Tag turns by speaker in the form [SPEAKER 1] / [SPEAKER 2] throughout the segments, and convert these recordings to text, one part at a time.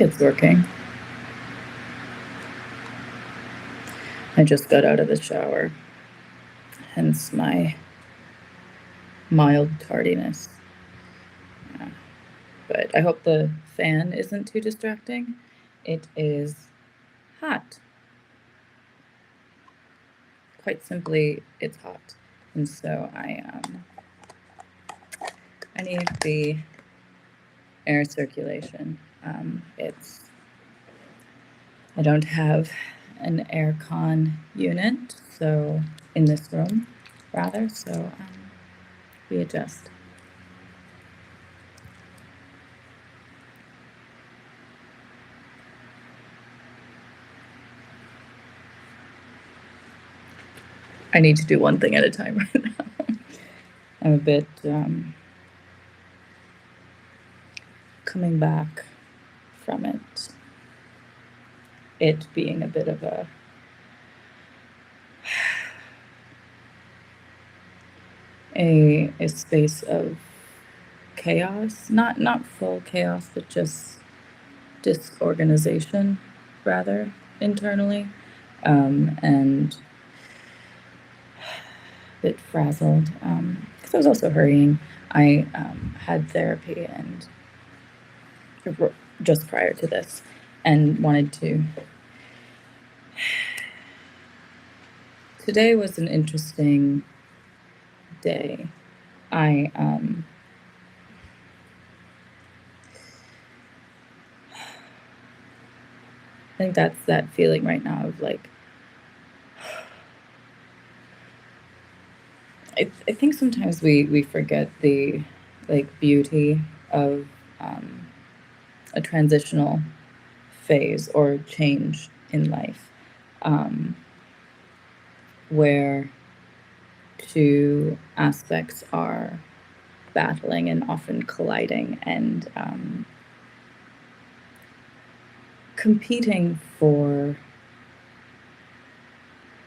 [SPEAKER 1] think it's working. I just got out of the shower, hence my mild tardiness. But I hope the fan isn't too distracting. It is hot. Quite simply, it's hot. And so I need the air circulation. I don't have an air con unit, so in this room, rather, so we adjust. I need to do one thing at a time right now. I'm a bit coming back from it. It being a bit of a space of chaos, not full chaos, but just disorganization, rather, internally, and a bit frazzled, because I was also hurrying. I had therapy and just prior to this, and wanted to. Today was an interesting day. I think that's that feeling right now of like, I think sometimes we forget the beauty of a transitional phase or change in life, where two aspects are battling and often colliding and competing for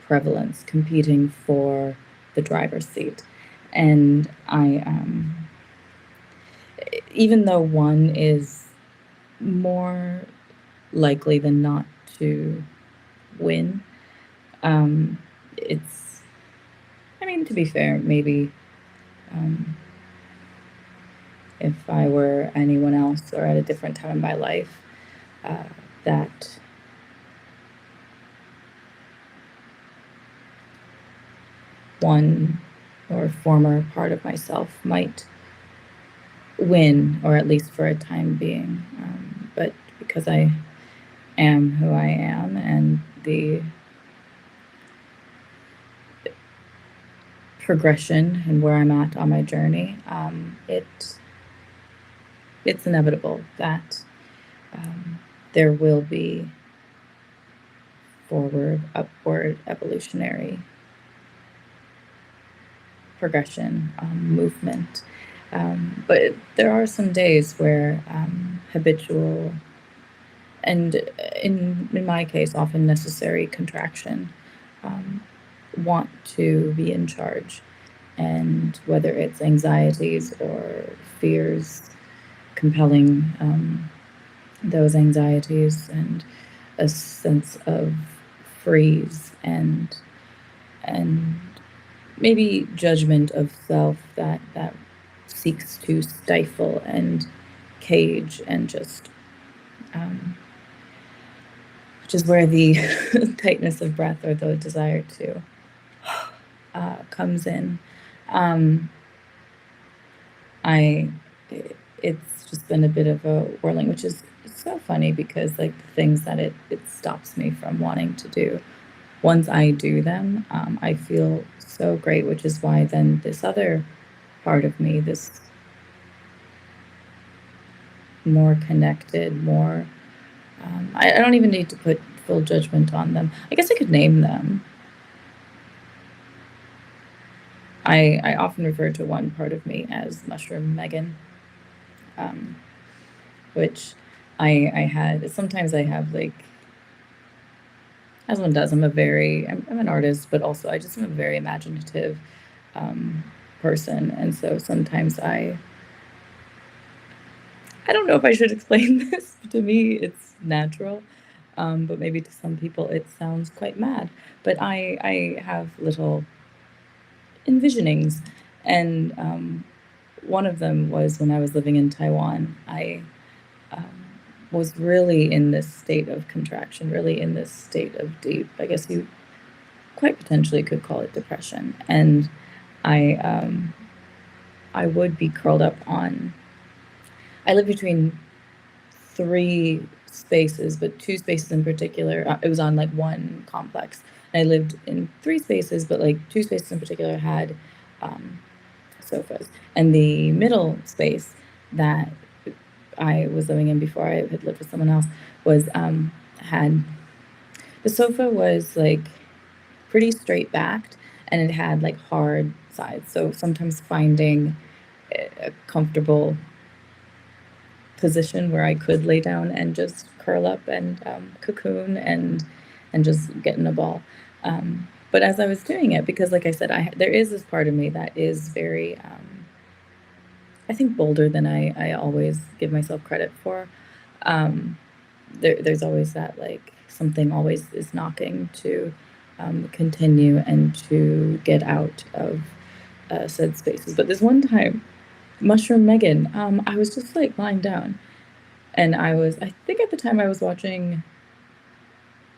[SPEAKER 1] prevalence, competing for the driver's seat. And even though one is more likely than not to win, it's, I mean, to be fair, maybe if I were anyone else or at a different time in my life, that one or former part of myself might win, or at least for a time being. But because I am who I am, and the progression and where I'm at on my journey, it's inevitable that there will be forward, upward, evolutionary progression, movement. But there are some days where habitual and, in my case, often necessary contraction want to be in charge. And whether it's anxieties or fears compelling those anxieties, and a sense of freeze and maybe judgment of self that seeks to stifle and cage and just which is where the tightness of breath or the desire to comes in. It's just been a bit of a whirling, which is so funny because like the things that it stops me from wanting to do, once I do them, I feel so great, which is why then this other part of me, this more connected, more, I don't even need to put full judgment on them. I guess I could name them. I often refer to one part of me as Mushroom Megan, which I had, sometimes I have like, as one does, I'm an artist, but also I just am a very imaginative person. And so sometimes I I don't know if I should explain this. To me, it's natural, but maybe to some people it sounds quite mad. But I have little envisionings, and one of them was when I was living in Taiwan. I um, was really in this state of contraction, really in this state of deep, I guess you quite potentially could call it depression. And I um, I would be curled up on. I live between three spaces, but two spaces in particular. It was on like one complex. And I lived in three spaces, but like two spaces in particular had um, sofas. And the middle space that I was living in before I had lived with someone else was had the sofa was like pretty straight backed, and it had like hard sides. So sometimes finding a comfortable position where I could lay down and just curl up and cocoon and just get in a ball. But as I was doing it, because like I said, there is this part of me that is very, I think, bolder than I always give myself credit for. Um, there's always that like something always is knocking to continue and to get out of said spaces. But this one time, Mushroom Megan, I was just like lying down, and I think at the time I was watching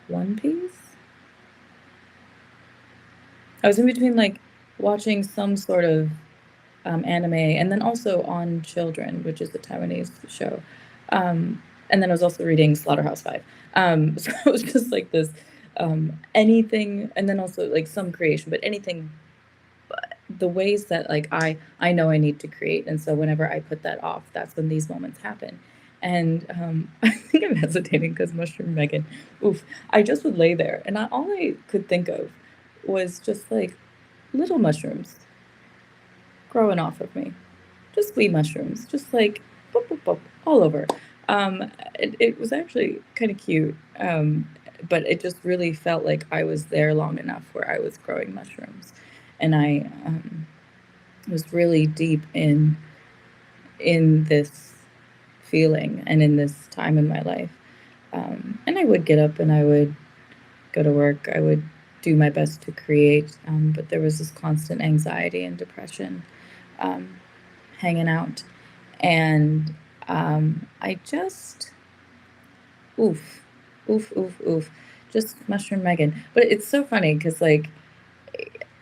[SPEAKER 1] One Piece. I was in between like watching some sort of anime, and then also on Children, which is the Taiwanese show. And then I was also reading Slaughterhouse 5. So it was just like this anything, and then also like some creation, but anything, the ways that like I know I need to create, and so whenever I put that off, that's when these moments happen. And I think I'm hesitating because Mushroom Megan, oof, I just would lay there, and all I could think of was just like little mushrooms growing off of me, just wee mushrooms, just like boop, boop, boop, all over. It was actually kind of cute, but it just really felt like I was there long enough where I was growing mushrooms, and I was really deep in this feeling and in this time in my life. And I would get up and I would go to work. I would do my best to create, but there was this constant anxiety and depression um, hanging out. And I just, oof, oof, oof, oof, just Mushroom Megan. But it's so funny because, like,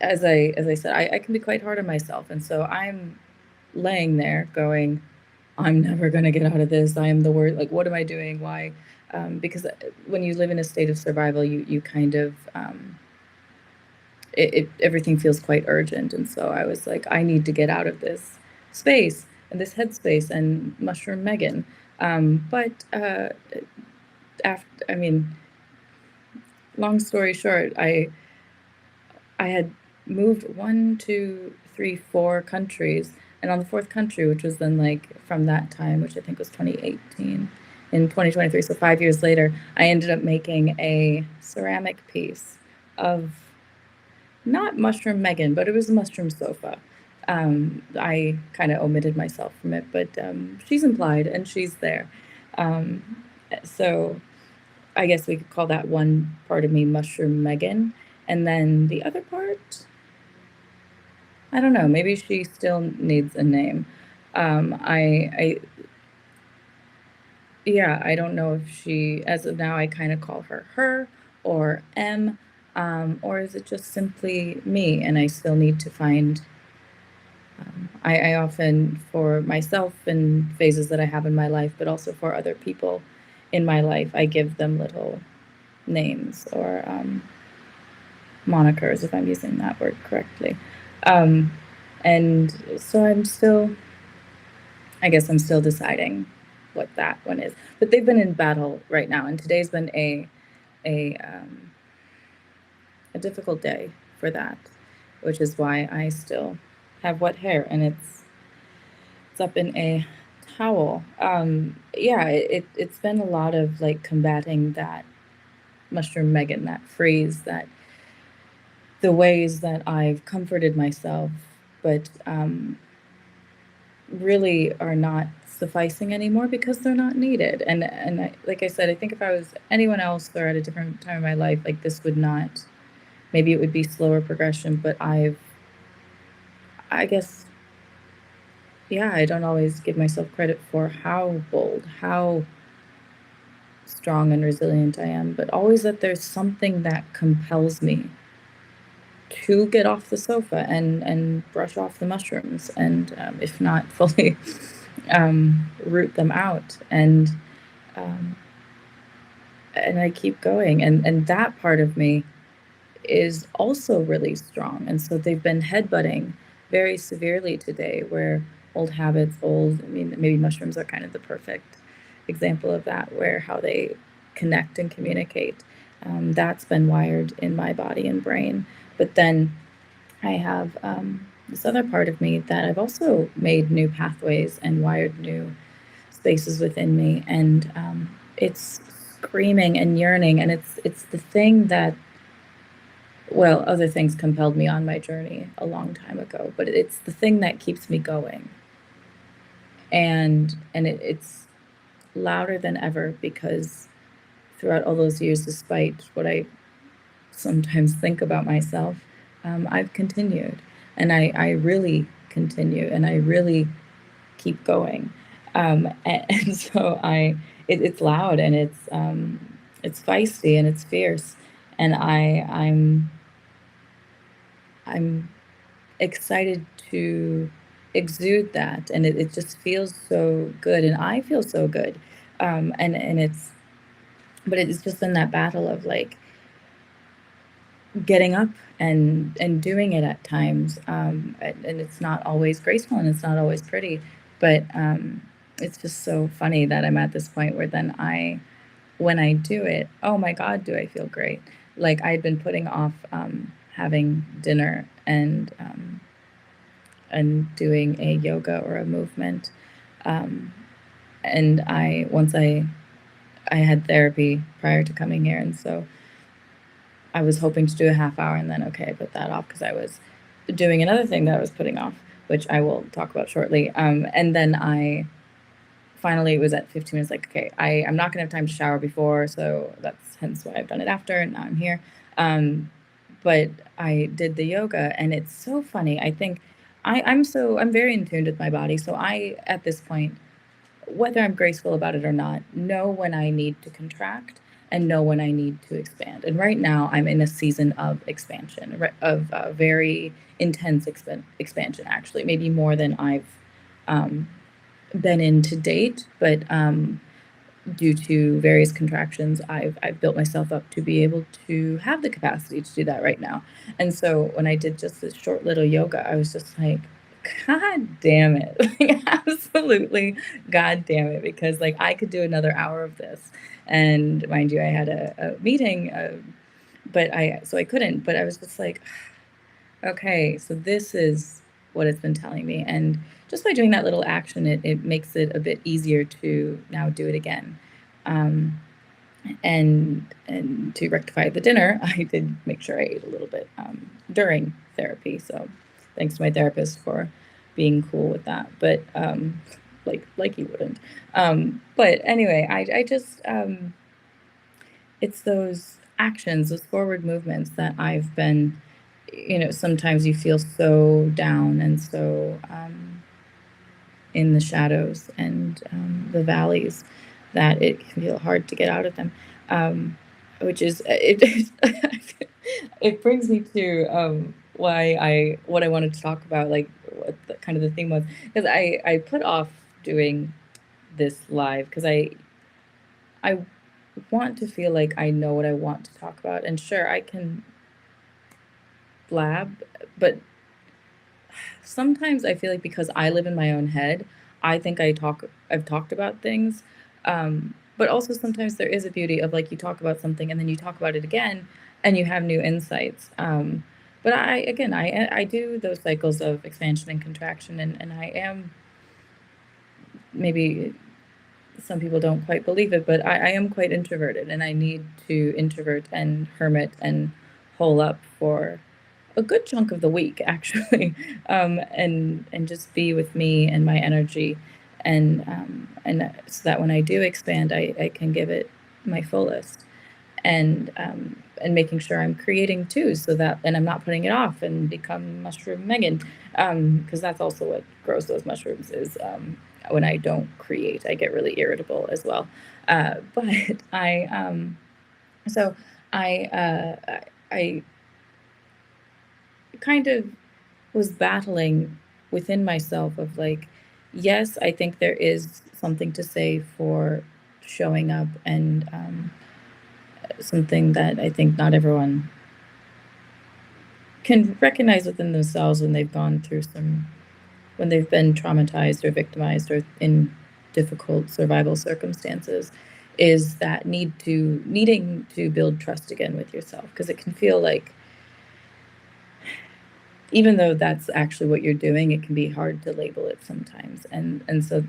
[SPEAKER 1] as I said, I can be quite hard on myself, and so I'm laying there going, I'm never gonna get out of this. I am the worst. Like, what am I doing? Why? Because when you live in a state of survival, you kind of everything feels quite urgent, and so I was like, I need to get out of this space and this headspace and Mushroom Megan. But after, I mean, long story short, I had moved one, two, three, four countries, and on the fourth country, which was then like from that time, which I think was 2018, in 2023, so 5 years later, I ended up making a ceramic piece of not Mushroom Megan, but it was a mushroom sofa. I kind of omitted myself from it, but she's implied and she's there. Um, so I guess we could call that one part of me Mushroom Megan. And then the other part, I don't know, maybe she still needs a name. I, yeah, I don't know if she, as of now, I kind of call her her or M, or is it just simply me? And I still need to find, I often, for myself and phases that I have in my life, but also for other people in my life, I give them little names or monikers, if I'm using that word correctly. Um, and so I guess I'm still deciding what that one is. But they've been in battle right now, and today's been a um, a difficult day for that, which is why I still have wet hair, and it's up in a towel. Yeah, it's been a lot of like combating that Mushroom Megan, that phrase, that the ways that I've comforted myself, but really are not sufficing anymore because they're not needed. And like I said, I think if I was anyone else or at a different time in my life, like this would not, maybe it would be slower progression, but I guess, yeah, I don't always give myself credit for how bold, how strong and resilient I am, but always that there's something that compels me to get off the sofa and brush off the mushrooms, and if not fully root them out, um, and I keep going, and that part of me is also really strong. And so they've been headbutting very severely today, where old habits, I mean, maybe mushrooms are kind of the perfect example of that, where how they connect and communicate. That's been wired in my body and brain. But then I have this other part of me that I've also made new pathways and wired new spaces within me. And it's screaming and yearning. And it's the thing that, well, other things compelled me on my journey a long time ago, but it's the thing that keeps me going. And it's louder than ever because throughout all those years, despite what I sometimes think about myself, I've continued, and I really continue, and I really keep going. And so it's loud, and it's feisty, and it's fierce, and I'm excited to exude that, and it just feels so good, and I feel so good. And it's, but it's just been that battle of like getting up and doing it at times, and it's not always graceful, and it's not always pretty, but it's just so funny that I'm at this point where then when I do it, oh my God, do I feel great. Like I'd been putting off having dinner and doing a yoga or a movement. Um, and I had therapy prior to coming here, and so I was hoping to do a half hour, and then okay, I put that off because I was doing another thing that I was putting off, which I will talk about shortly. And then I finally, it was at 15 minutes, like, okay, I'm not gonna have time to shower before, so that's hence why I've done it after, and now I'm here. Um, but I did the yoga, and it's so funny. I think I'm very in tune with my body. So I, at this point, whether I'm graceful about it or not, know when I need to contract and know when I need to expand. And right now, I'm in a season of expansion, of very intense expansion, actually, maybe more than I've um, been in to date. But due to various contractions, I've built myself up to be able to have the capacity to do that right now. And so when I did just this short little yoga, I was just like, God damn it. Like, absolutely, God damn it. Because like I could do another hour of this. And mind you, I had a meeting, so I couldn't, but I was just like, okay, so this is what it's been telling me. And just by doing that little action, it makes it a bit easier to now do it again. Um, and to rectify the dinner, I did make sure I ate a little bit during therapy. So thanks to my therapist for being cool with that. But like you wouldn't. But anyway, I just it's those actions, those forward movements that I've been, sometimes you feel so down and so in the shadows and the valleys that it can feel hard to get out of them. Which is it brings me to what I wanted to talk about, like what kind of the theme was, because I put off doing this live because I want to feel like I know what I want to talk about, and sure I can blab, but sometimes I feel like because I live in my own head, I think I've talked about things. But also sometimes there is a beauty of like you talk about something and then you talk about it again and you have new insights. But I do those cycles of expansion and contraction, and I am, maybe some people don't quite believe it, but I am quite introverted, and I need to introvert and hermit and hole up for a good chunk of the week, actually, and just be with me and my energy. and so that when I do expand, I can give it my fullest, and making sure I'm creating too, so that and I'm not putting it off and become mushroom Megan, because that's also what grows those mushrooms is when I don't create, I get really irritable as well. But so I kind of was battling within myself of like, yes, I think there is something to say for showing up and something that I think not everyone can recognize within themselves when they've gone through when they've been traumatized or victimized or in difficult survival circumstances, is that needing to build trust again with yourself, because it can feel like, even though that's actually what you're doing, it can be hard to label it sometimes. And so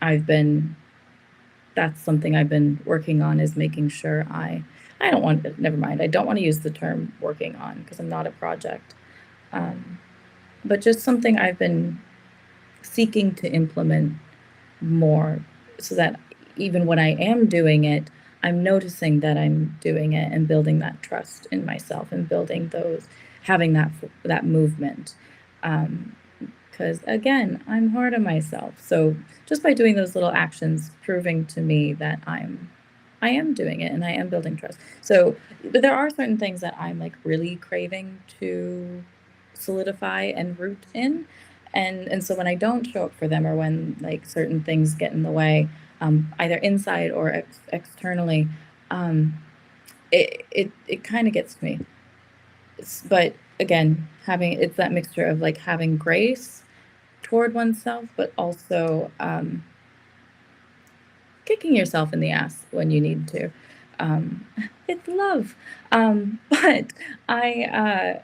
[SPEAKER 1] I've been that's something I've been working on, is making sure I don't want never mind. I don't want to use the term working on because I'm not a project. Um, but just something I've been seeking to implement more, so that even when I am doing it, I'm noticing that I'm doing it and building that trust in myself and building having that movement. Um, because again, I'm hard on myself. So just by doing those little actions, proving to me that I am doing it and I am building trust. So, but there are certain things that I'm like really craving to solidify and root in. And so when I don't show up for them, or when like certain things get in the way, either inside or externally, um, it kind of gets to me. But again, it's that mixture of like having grace toward oneself, but also kicking yourself in the ass when you need to. Um, it's love. But I,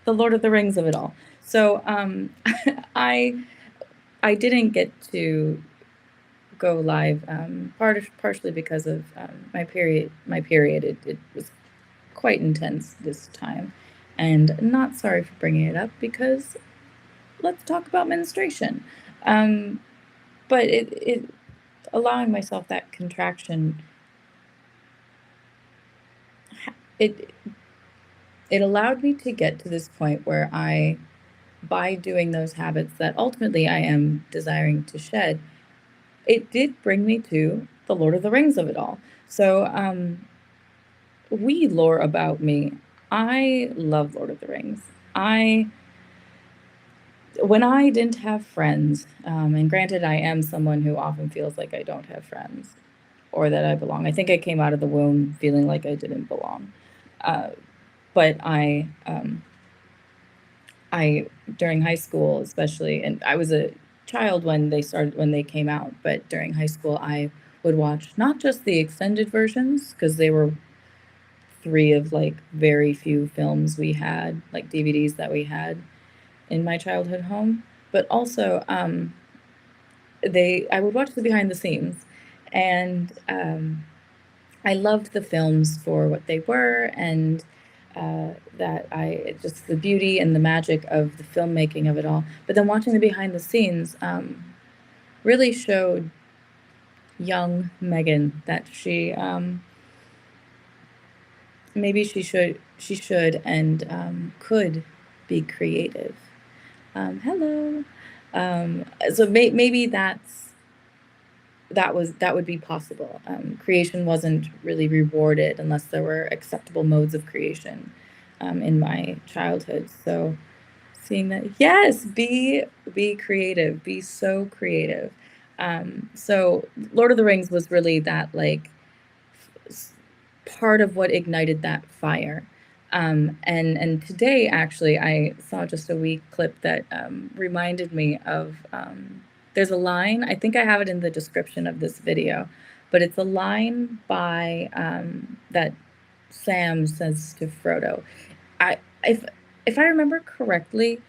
[SPEAKER 1] the Lord of the Rings of it all. So I, I didn't get to go live, partially because of my period. It was quite intense this time, and not sorry for bringing it up, because let's talk about menstruation. Um, but it allowing myself that contraction, it it allowed me to get to this point where by doing those habits that ultimately I am desiring to shed, it did bring me to the Lord of the Rings of it all. So, lore about me. I love Lord of the Rings. I When I didn't have friends, and granted, I am someone who often feels like I don't have friends or that I belong. I think I came out of the womb feeling like I didn't belong. Uh, but I during high school especially, and I was a child when they came out, but during high school I would watch not just the extended versions, because they were three of like very few films we had, like DVDs that we had in my childhood home, but also they I would watch the behind the scenes, and I loved the films for what they were, and that I just the beauty and the magic of the filmmaking of it all. But then watching the behind the scenes really showed young Megan that maybe she should and could be creative. Hello. So maybe that would be possible. Creation wasn't really rewarded unless there were acceptable modes of creation in my childhood. So seeing that, yes, be creative, be so creative. So Lord of the Rings was really that like part of what ignited that fire. And today, actually, I saw just a wee clip that reminded me of. There's a line. I think I have it in the description of this video, but it's a line by that Sam says to Frodo. I if I remember correctly,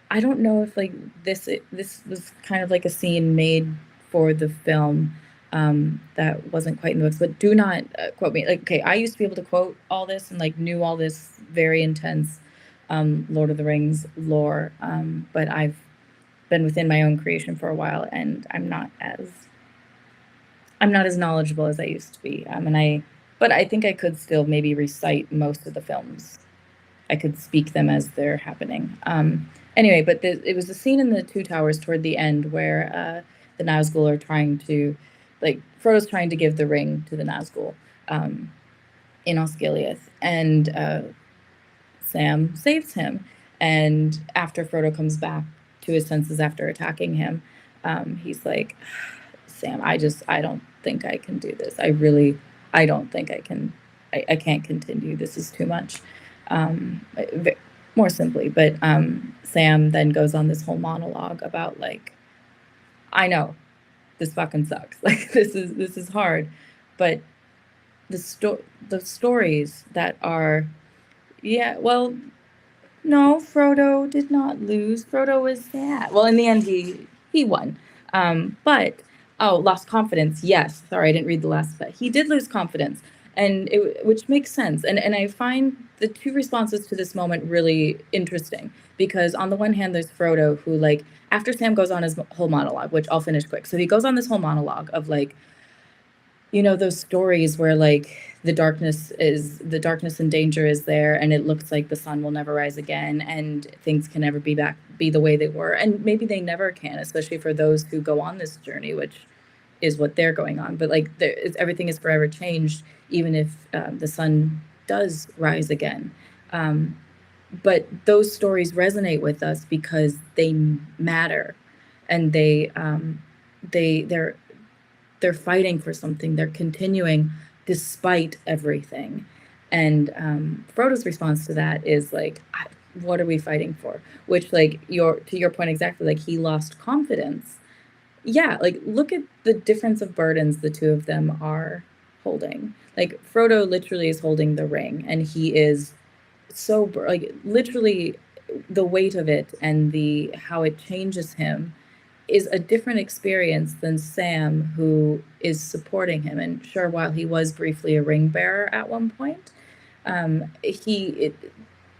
[SPEAKER 1] I don't know if like this was kind of like a scene made for the film, that wasn't quite in the books, but do not quote me. Like, okay, I used to be able to quote all this and like knew all this very intense Lord of the Rings lore, but I've been within my own creation for a while, and I'm not as knowledgeable as I used to be. But I think I could still maybe recite most of the films. I could speak them as they're happening. Anyway, but it was a scene in the Two Towers toward the end where the Nazgul are trying to, like, Frodo's trying to give the ring to the Nazgul um, in Osgiliath, and Sam saves him. And after Frodo comes back to his senses after attacking him, he's like, Sam, I don't think I can do this. I don't think I can, I can't continue. This is too much. Um, More simply, but Sam then goes on this whole monologue about like, I know this fucking sucks. Like this is hard, but the stories that are, yeah, well, no, Frodo did not lose. Frodo was sad. Well, in the end, he won. But lost confidence. Yes, sorry, I didn't read the last bit. He did lose confidence, which makes sense. And I find the two responses to this moment really interesting because on the one hand, there's Frodo who like after Sam goes on his whole monologue, which I'll finish quick. So he goes on this whole monologue of like, you know, those stories where like the darkness and danger is there and it looks like the sun will never rise again and things can never be the way they were, and maybe they never can, especially for those who go on this journey, which is what they're going on. But like everything is forever changed even if the sun does rise again. But those stories resonate with us because they matter, and they're fighting for something. They're continuing despite everything. And Frodo's response to that is like, what are we fighting for? Which, like, to your point exactly, like he lost confidence. Yeah, like look at the difference of burdens the two of them are holding. Like Frodo literally is holding the ring, and he is so like literally the weight of it and the how it changes him is a different experience than Sam, who is supporting him. And sure, while he was briefly a ring bearer at one point,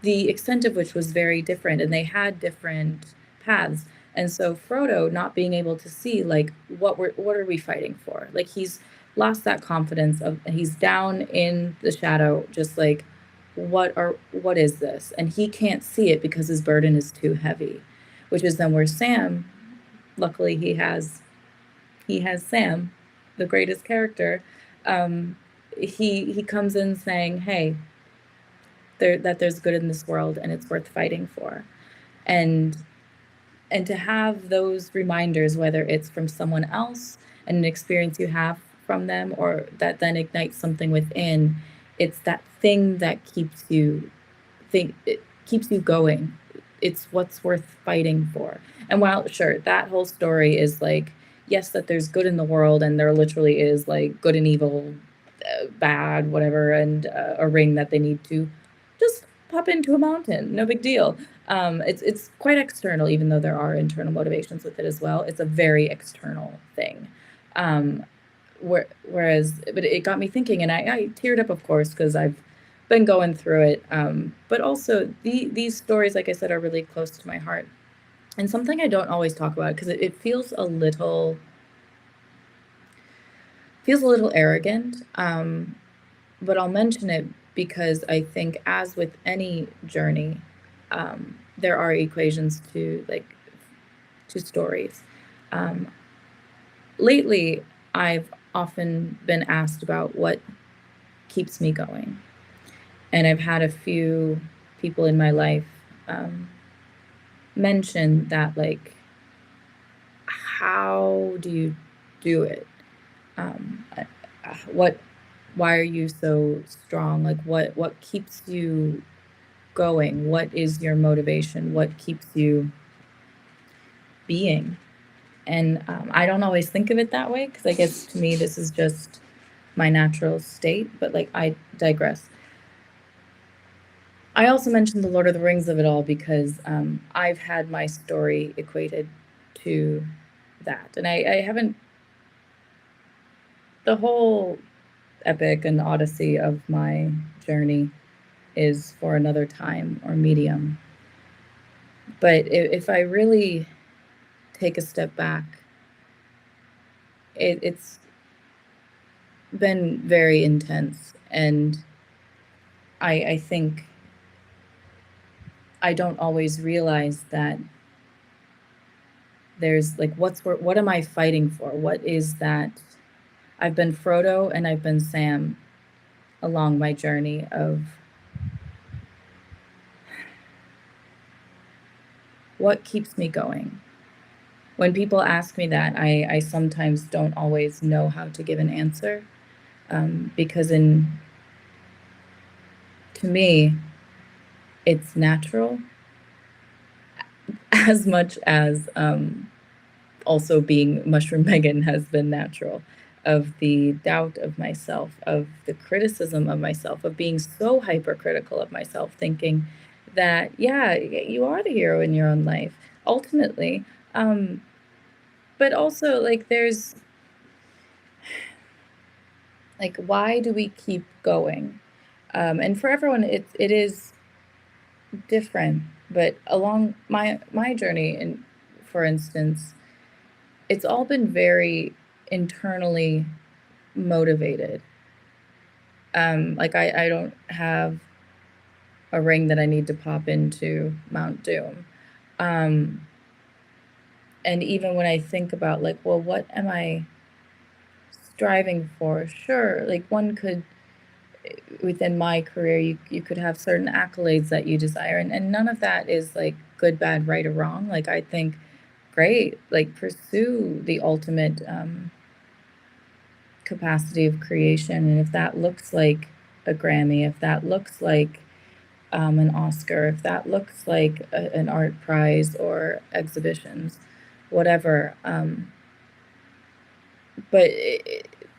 [SPEAKER 1] the extent of which was very different, and they had different paths. And so Frodo not being able to see like what are we fighting for? Like he's lost that confidence of he's down in the shadow, just like what is this? And he can't see it because his burden is too heavy, which is then where Sam, luckily he has Sam, the greatest character. He comes in saying, "Hey, there's good in this world, and it's worth fighting for," and to have those reminders, whether it's from someone else and an experience you have from them, or that then ignites something within, it's that thing that it keeps you going. It's what's worth fighting for. And while sure, that whole story is like, yes, that there's good in the world, and there literally is like good and evil, bad, whatever, and a ring that they need to just pop into a mountain. No big deal. It's quite external, even though there are internal motivations with it as well. It's a very external thing. But it got me thinking, and I teared up, of course, because I've been going through it. But also these stories, like I said, are really close to my heart, and something I don't always talk about because it feels a little arrogant. But I'll mention it because I think, as with any journey, there are equations to stories. Lately, I've often been asked about what keeps me going. And I've had a few people in my life mention that, like, how do you do it? Why are you so strong? Like, what keeps you going? What is your motivation? What keeps you being? And I don't always think of it that way, because I guess to me this is just my natural state, but like, I digress. I also mentioned the Lord of the Rings of it all because I've had my story equated to that. And I haven't, the whole epic and odyssey of my journey is for another time or medium. But if I really take a step back, it's been very intense, and I think I don't always realize that there's like what am I fighting for? What is that? I've been Frodo and I've been Sam along my journey of what keeps me going. When people ask me that, I sometimes don't always know how to give an answer, because to me, it's natural as much as also being Mushroom Megan has been natural, of the doubt of myself, of the criticism of myself, of being so hypercritical of myself, thinking that, yeah, you are the hero in your own life, ultimately. Um, but also, like, there's like, why do we keep going? And for everyone, it is different. But along my journey, and for instance, it's all been very internally motivated. Like I don't have a ring that I need to pop into Mount Doom. Um, and even when I think about like, well, what am I striving for? Sure, like one could within my career, you could have certain accolades that you desire, and none of that is like good, bad, right, or wrong. Like I think, great, like pursue the ultimate capacity of creation, and if that looks like a Grammy, if that looks like an Oscar, if that looks like an art prize or exhibitions, whatever. But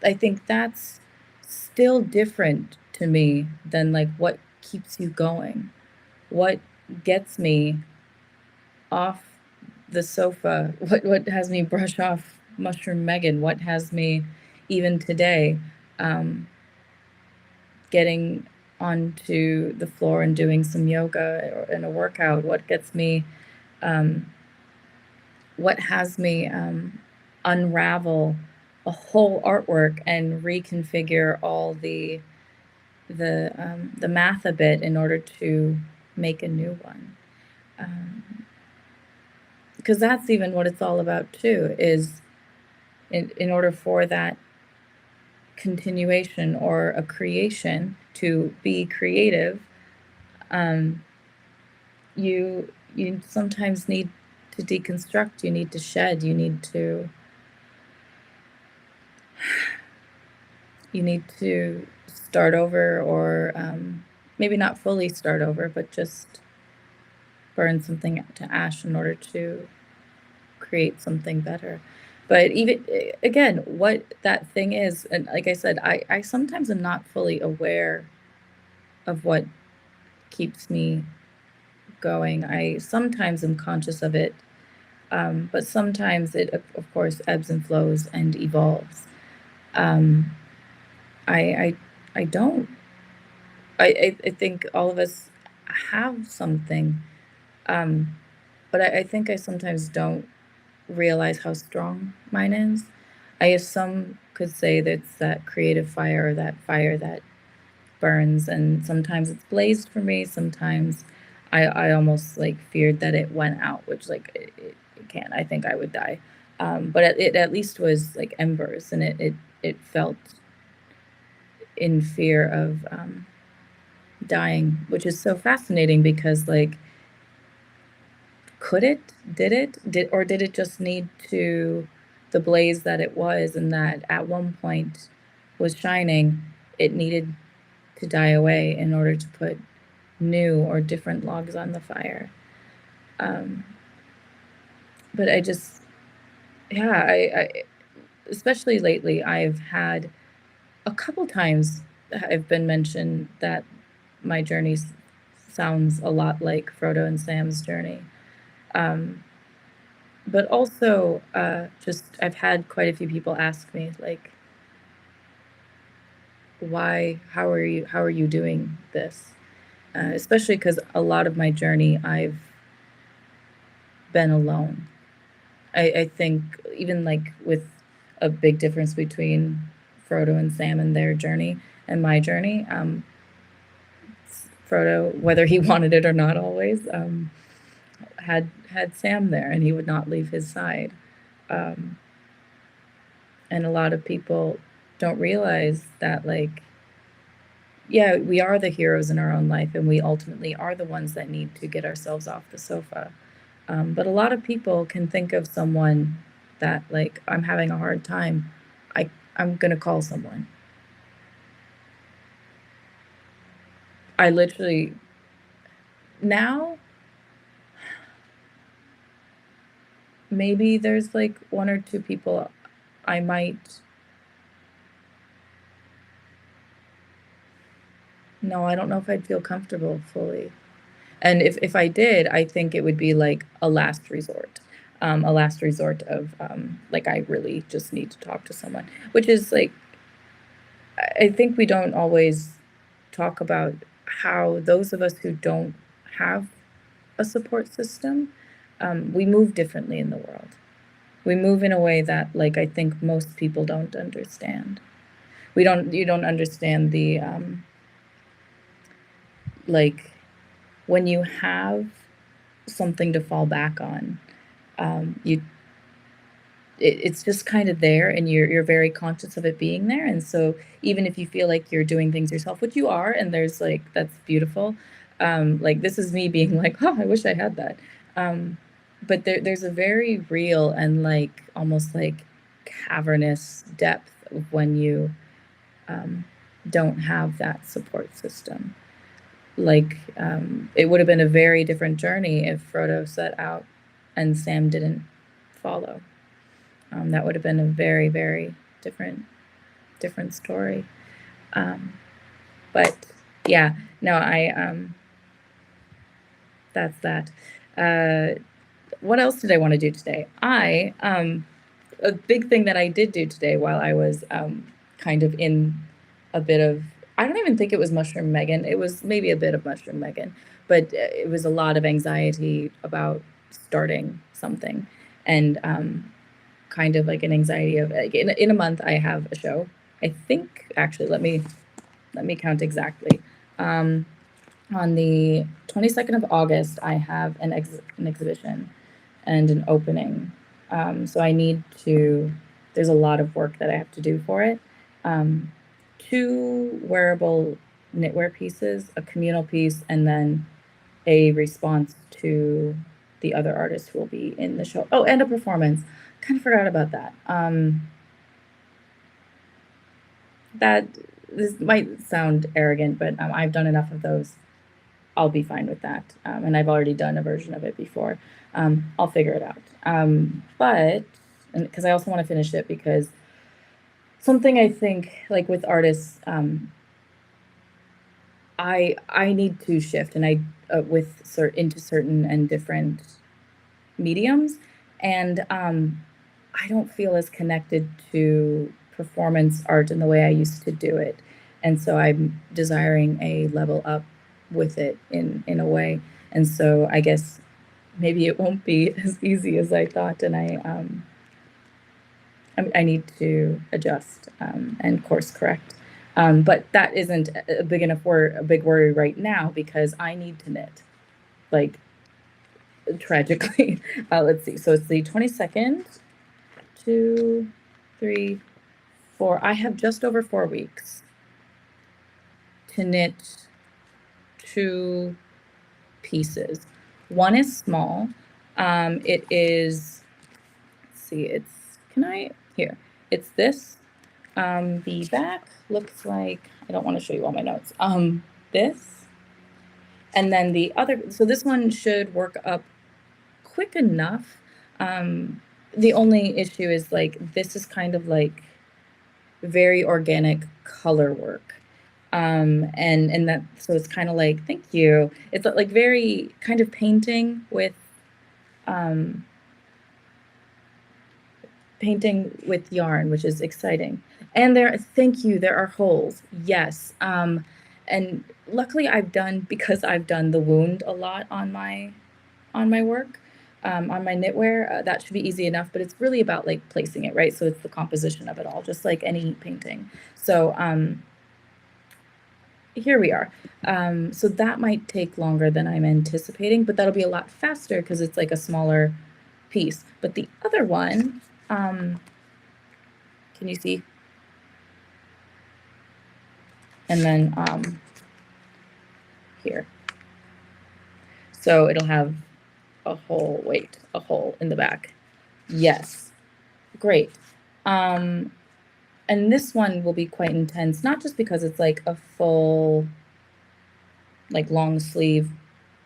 [SPEAKER 1] I think that's still different to me than like what keeps you going, what gets me off the sofa, what has me brush off Mushroom Megan, what has me even today getting onto the floor and doing some yoga or in a workout, what gets me um, what has me unravel a whole artwork and reconfigure all the math a bit in order to make a new one. Because that's even what it's all about too, is in order for that continuation or a creation to be creative, you sometimes need to deconstruct, you need to shed, you need to start over, or maybe not fully start over, but just burn something to ash in order to create something better. But even again, what that thing is, and like I said, I sometimes am not fully aware of what keeps me going. I sometimes am conscious of it, but sometimes it, of course, ebbs and flows and evolves. Um, I, I don't. I think all of us have something, um, but I think I sometimes don't realize how strong mine is. I guess some could say that it's that creative fire, or that fire that burns, and sometimes it's blazed for me. Sometimes I almost like feared that it went out, which like it can't. I think I would die. But it at least was like embers, and it felt in fear of dying, which is so fascinating because like, could it, did it just need to, the blaze that it was and that at one point was shining, it needed to die away in order to put new or different logs on the fire. But I just, yeah, I especially lately, I've had a couple times I've been mentioned that my journey sounds a lot like Frodo and Sam's journey. Um, but also, just I've had quite a few people ask me like, why, how are you doing this? Especially because a lot of my journey I've been alone. I think even like with a big difference between Frodo and Sam and their journey and my journey, Frodo, whether he wanted it or not always, had Sam there, and he would not leave his side. Um, and a lot of people don't realize that, like, yeah, we are the heroes in our own life, and we ultimately are the ones that need to get ourselves off the sofa. But a lot of people can think of someone that, like, I'm having a hard time. I'm gonna call someone. I literally now maybe there's like one or two people I might. No, I don't know if I'd feel comfortable fully. And if I did, I think it would be like a last resort of like I really just need to talk to someone, which is like I think we don't always talk about how those of us who don't have a support system, we move differently in the world. We move in a way that like I think most people don't understand. You don't understand the like when you have something to fall back on, you it's just kind of there, and you're very conscious of it being there. And so even if you feel like you're doing things yourself, which you are, and there's like that's beautiful. Like this is me being like, oh, I wish I had that. Um, but there's a very real and like almost like cavernous depth of when you um, don't have that support system. Like it would have been a very different journey if Frodo set out and Sam didn't follow. That would have been a very, very different story. Um, but yeah, no, that's that. Uh, what else did I want to do today? A big thing that I did do today while I was kind of in a bit of, I don't even think it was Mushroom Megan. It was maybe a bit of Mushroom Megan, but it was a lot of anxiety about starting something. And kind of like an anxiety of like in a month I have a show. I think actually let me count exactly. Um, on the 22nd of August, I have an exhibition and an opening. So I need to. There's a lot of work that I have to do for it. Um, two wearable knitwear pieces, a communal piece, and then a response to the other artists who will be in the show. Oh, and a performance. Kind of forgot about that. That this might sound arrogant, but I've done enough of those. I'll be fine with that. And I've already done a version of it before. I'll figure it out. But because I also want to finish it because something I think like with artists, I need to shift and I with into certain and different mediums, and I don't feel as connected to performance art in the way I used to do it, and so I'm desiring a level up with it in a way, and so I guess maybe it won't be as easy as I thought, and I need to adjust and course correct. But that isn't a big worry right now because I need to knit, like tragically. Let's see. So it's the 22nd, 2, 3, 4. I have just over 4 weeks to knit two pieces. One is small. It is, let's see, can I, here, it's this. The back looks like, I don't want to show you all my notes. This, and then the other, so this one should work up quick enough. The only issue is like, this is kind of like very organic color work. And that, so it's kind of like, thank you. It's like very kind of painting um, painting with yarn, which is exciting. And thank you, there are holes. Yes. And luckily because I've done the wound a lot on my work. On my knitwear, that should be easy enough, but it's really about like placing it, right? So it's the composition of it all, just like any painting. So here we are. So that might take longer than I'm anticipating, but that'll be a lot faster because it's like a smaller piece. But the other one, can you see? And then here. So it'll have a hole, wait, a hole in the back. Yes, great. And this one will be quite intense, not just because it's like a full, like long sleeve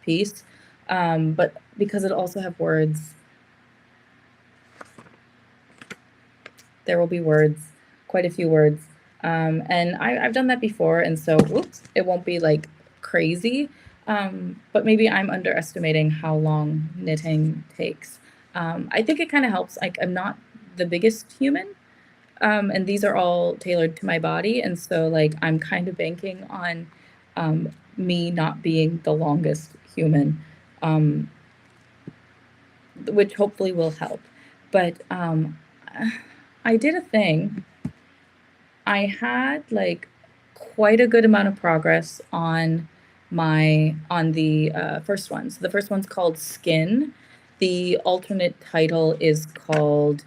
[SPEAKER 1] piece, but because it'll also have words. There will be words, quite a few words. And I've done that before, and so whoops, it won't be like crazy. But maybe I'm underestimating how long knitting takes. I think it kind of helps. Like I'm not the biggest human, and these are all tailored to my body, and so like I'm kind of banking on me not being the longest human, um, which hopefully will help. But I did a thing. I had like quite a good amount of progress on the first one. So the first one's called Skin. The alternate title is called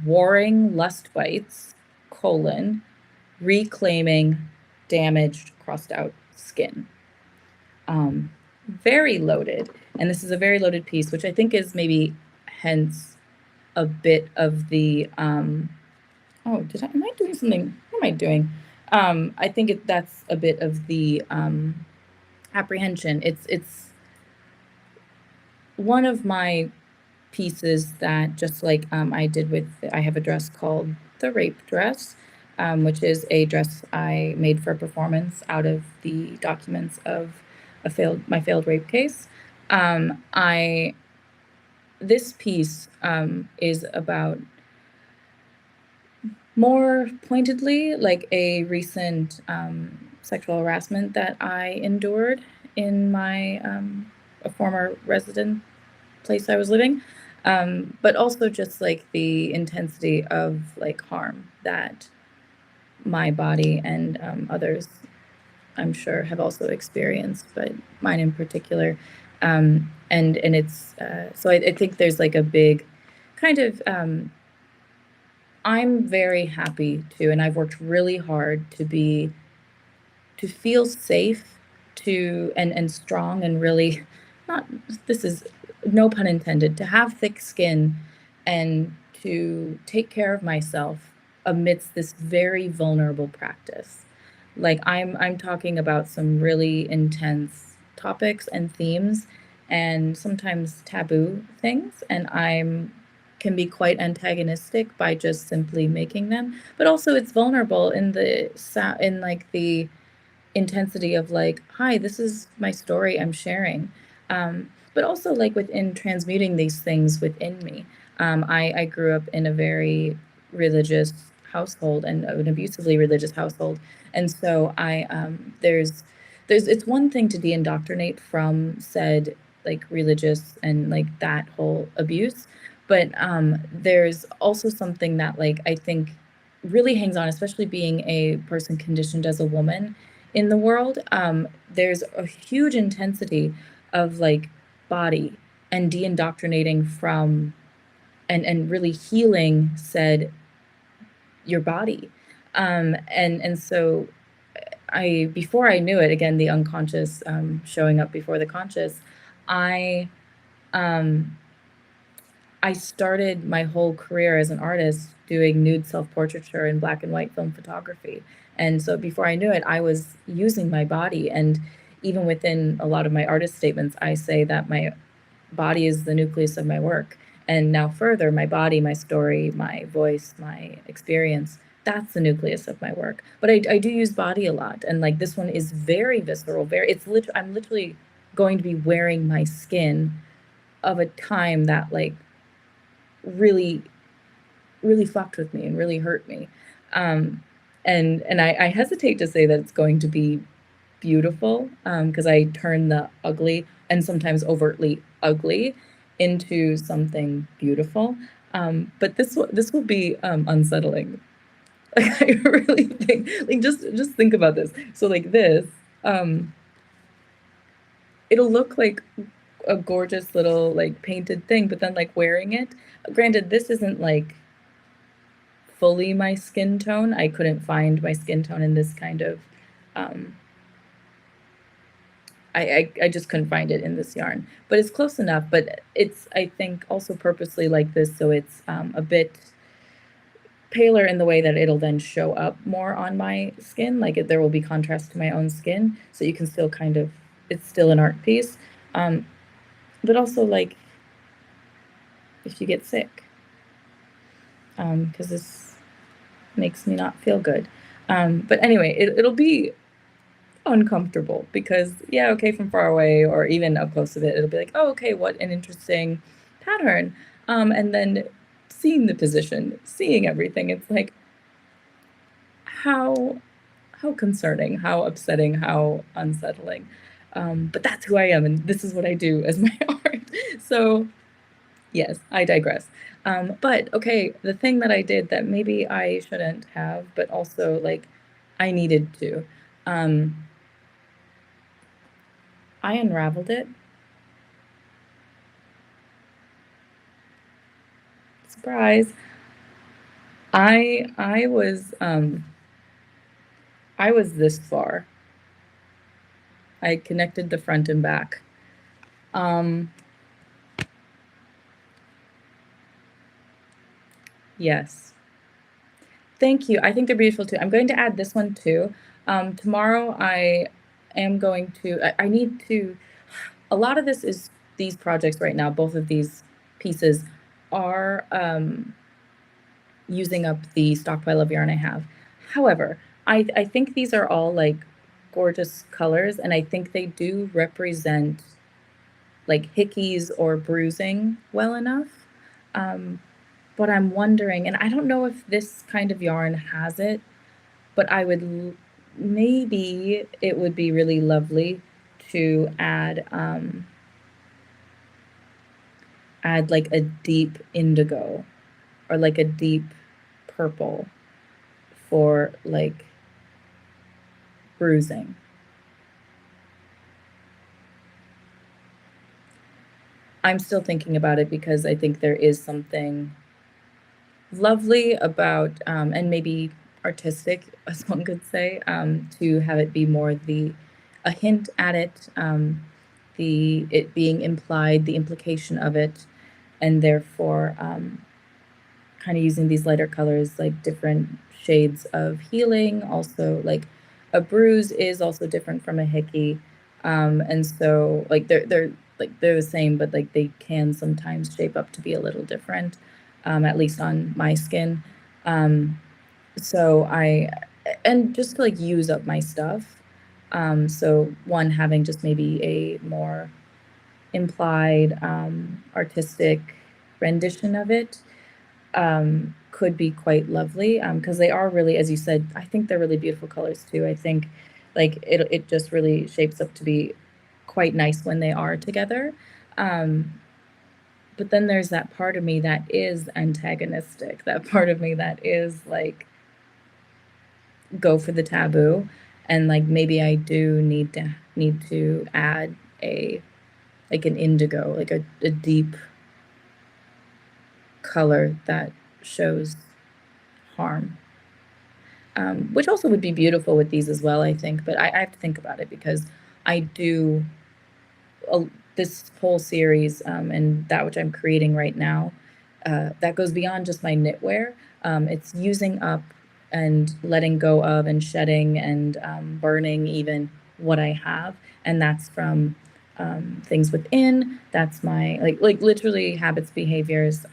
[SPEAKER 1] Warring Lust Bites, colon, Reclaiming Damaged Crossed Out Skin. Very loaded. And this is a very loaded piece, which I think is maybe hence a bit of the oh, am I doing something? What am I doing? I think that's a bit of the apprehension. It's one of my pieces that just like I did with, I have a dress called the Rape Dress, which is a dress I made for a performance out of the documents of my failed rape case. This piece is about more pointedly like a recent sexual harassment that I endured in my a former resident place I was living, but also just like the intensity of like harm that my body and others I'm sure have also experienced, but mine in particular. And it's so I think there's like a big kind of I'm very happy to, and I've worked really hard to feel safe and strong and really not, this is no pun intended, to have thick skin and to take care of myself amidst this very vulnerable practice. Like I'm talking about some really intense topics and themes and sometimes taboo things, and I'm can be quite antagonistic by just simply making them, but also it's vulnerable in in like the intensity of like, hi, this is my story I'm sharing. But also like within transmuting these things within me. I grew up in a very religious household and an abusively religious household. And so there's it's one thing to de-indoctrinate from said like religious and like that whole abuse. But there's also something that like I think really hangs on, especially being a person conditioned as a woman in the world. There's a huge intensity of like body and de-indoctrinating from and really healing said your body. And so I before I knew it, again, the unconscious showing up before the conscious, I um I started my whole career as an artist doing nude self-portraiture and black and white film photography. And so before I knew it, I was using my body. And even within a lot of my artist statements, I say that my body is the nucleus of my work. And now further, my body, my story, my voice, my experience, that's the nucleus of my work. But I do use body a lot. And like this one is very visceral, I'm literally going to be wearing my skin of a time that like really really fucked with me and really hurt me. And I hesitate to say that it's going to be beautiful because I turn the ugly and sometimes overtly ugly into something beautiful. But this will be unsettling. Like I really think, like just think about this. So like this, um, it'll look like a gorgeous little like painted thing, but then like wearing it, granted, this isn't like fully my skin tone. I couldn't find my skin tone in this kind of um, I just couldn't find it in this yarn, but it's close enough. But it's, I think, also purposely like this, so it's a bit paler in the way that it'll then show up more on my skin. Like there will be contrast to my own skin, so you can still kind of, it's still an art piece. Um, but also like if you get sick, because this makes me not feel good. But anyway, it'll be uncomfortable because yeah, okay, from far away or even up close of it, it'll be like, oh, okay, what an interesting pattern. And then seeing the position, seeing everything, it's like how how concerning, how upsetting, how unsettling. But that's who I am, and this is what I do as my art. So yes, I digress. But okay, the thing that I did that maybe I shouldn't have, but also like I needed to. Um, I unraveled it. Surprise. I was I was this far. I connected the front and back. Um yes. Thank you. I think they're beautiful too. I'm going to add this one too. Tomorrow I am going to I need to, a lot of this is these projects right now, both of these pieces are using up the stockpile of yarn I have. However, I think these are all like gorgeous colors, and I think they do represent like hickeys or bruising well enough. Um, but I'm wondering, and I don't know if this kind of yarn has it, but maybe it would be really lovely to add like a deep indigo or like a deep purple for like bruising. I'm still thinking about it because I think there is something lovely about, and maybe artistic, as one could say, to have it be more a hint at it, it being implied, the implication of it, and therefore kind of using these lighter colors, like different shades of healing. Also, like a bruise is also different from a hickey, and so like they're the same, but like they can sometimes shape up to be a little different, at least on my skin. Um, so I and just to like use up my stuff. So one having just maybe a more implied artistic rendition of it could be quite lovely because they are really, as you said, I think they're really beautiful colors too. I think like it just really shapes up to be quite nice when they are together. Um, but then there's that part of me that is antagonistic, that part of me that is like go for the taboo, and like maybe I do need to add a like an indigo, like a deep color that shows harm, which also would be beautiful with these as well, I think. But I have to think about it because I do uh, this whole series and that which I'm creating right now, that goes beyond just my knitwear. It's using up and letting go of and shedding and burning even what I have, and that's from things within. That's my like literally habits, behaviors,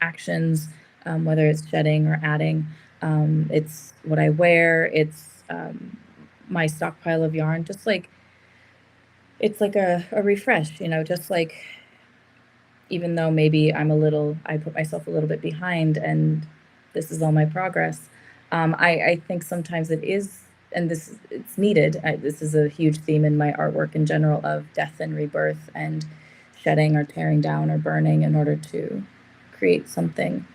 [SPEAKER 1] actions, whether it's shedding or adding. It's what I wear. It's my stockpile of yarn. Just like it's like a refresh, just like even though maybe I put myself a little bit behind and this is all my progress. I think sometimes it is, and it's needed. This is a huge theme in my artwork in general of death and rebirth and shedding or tearing down or burning in order to create something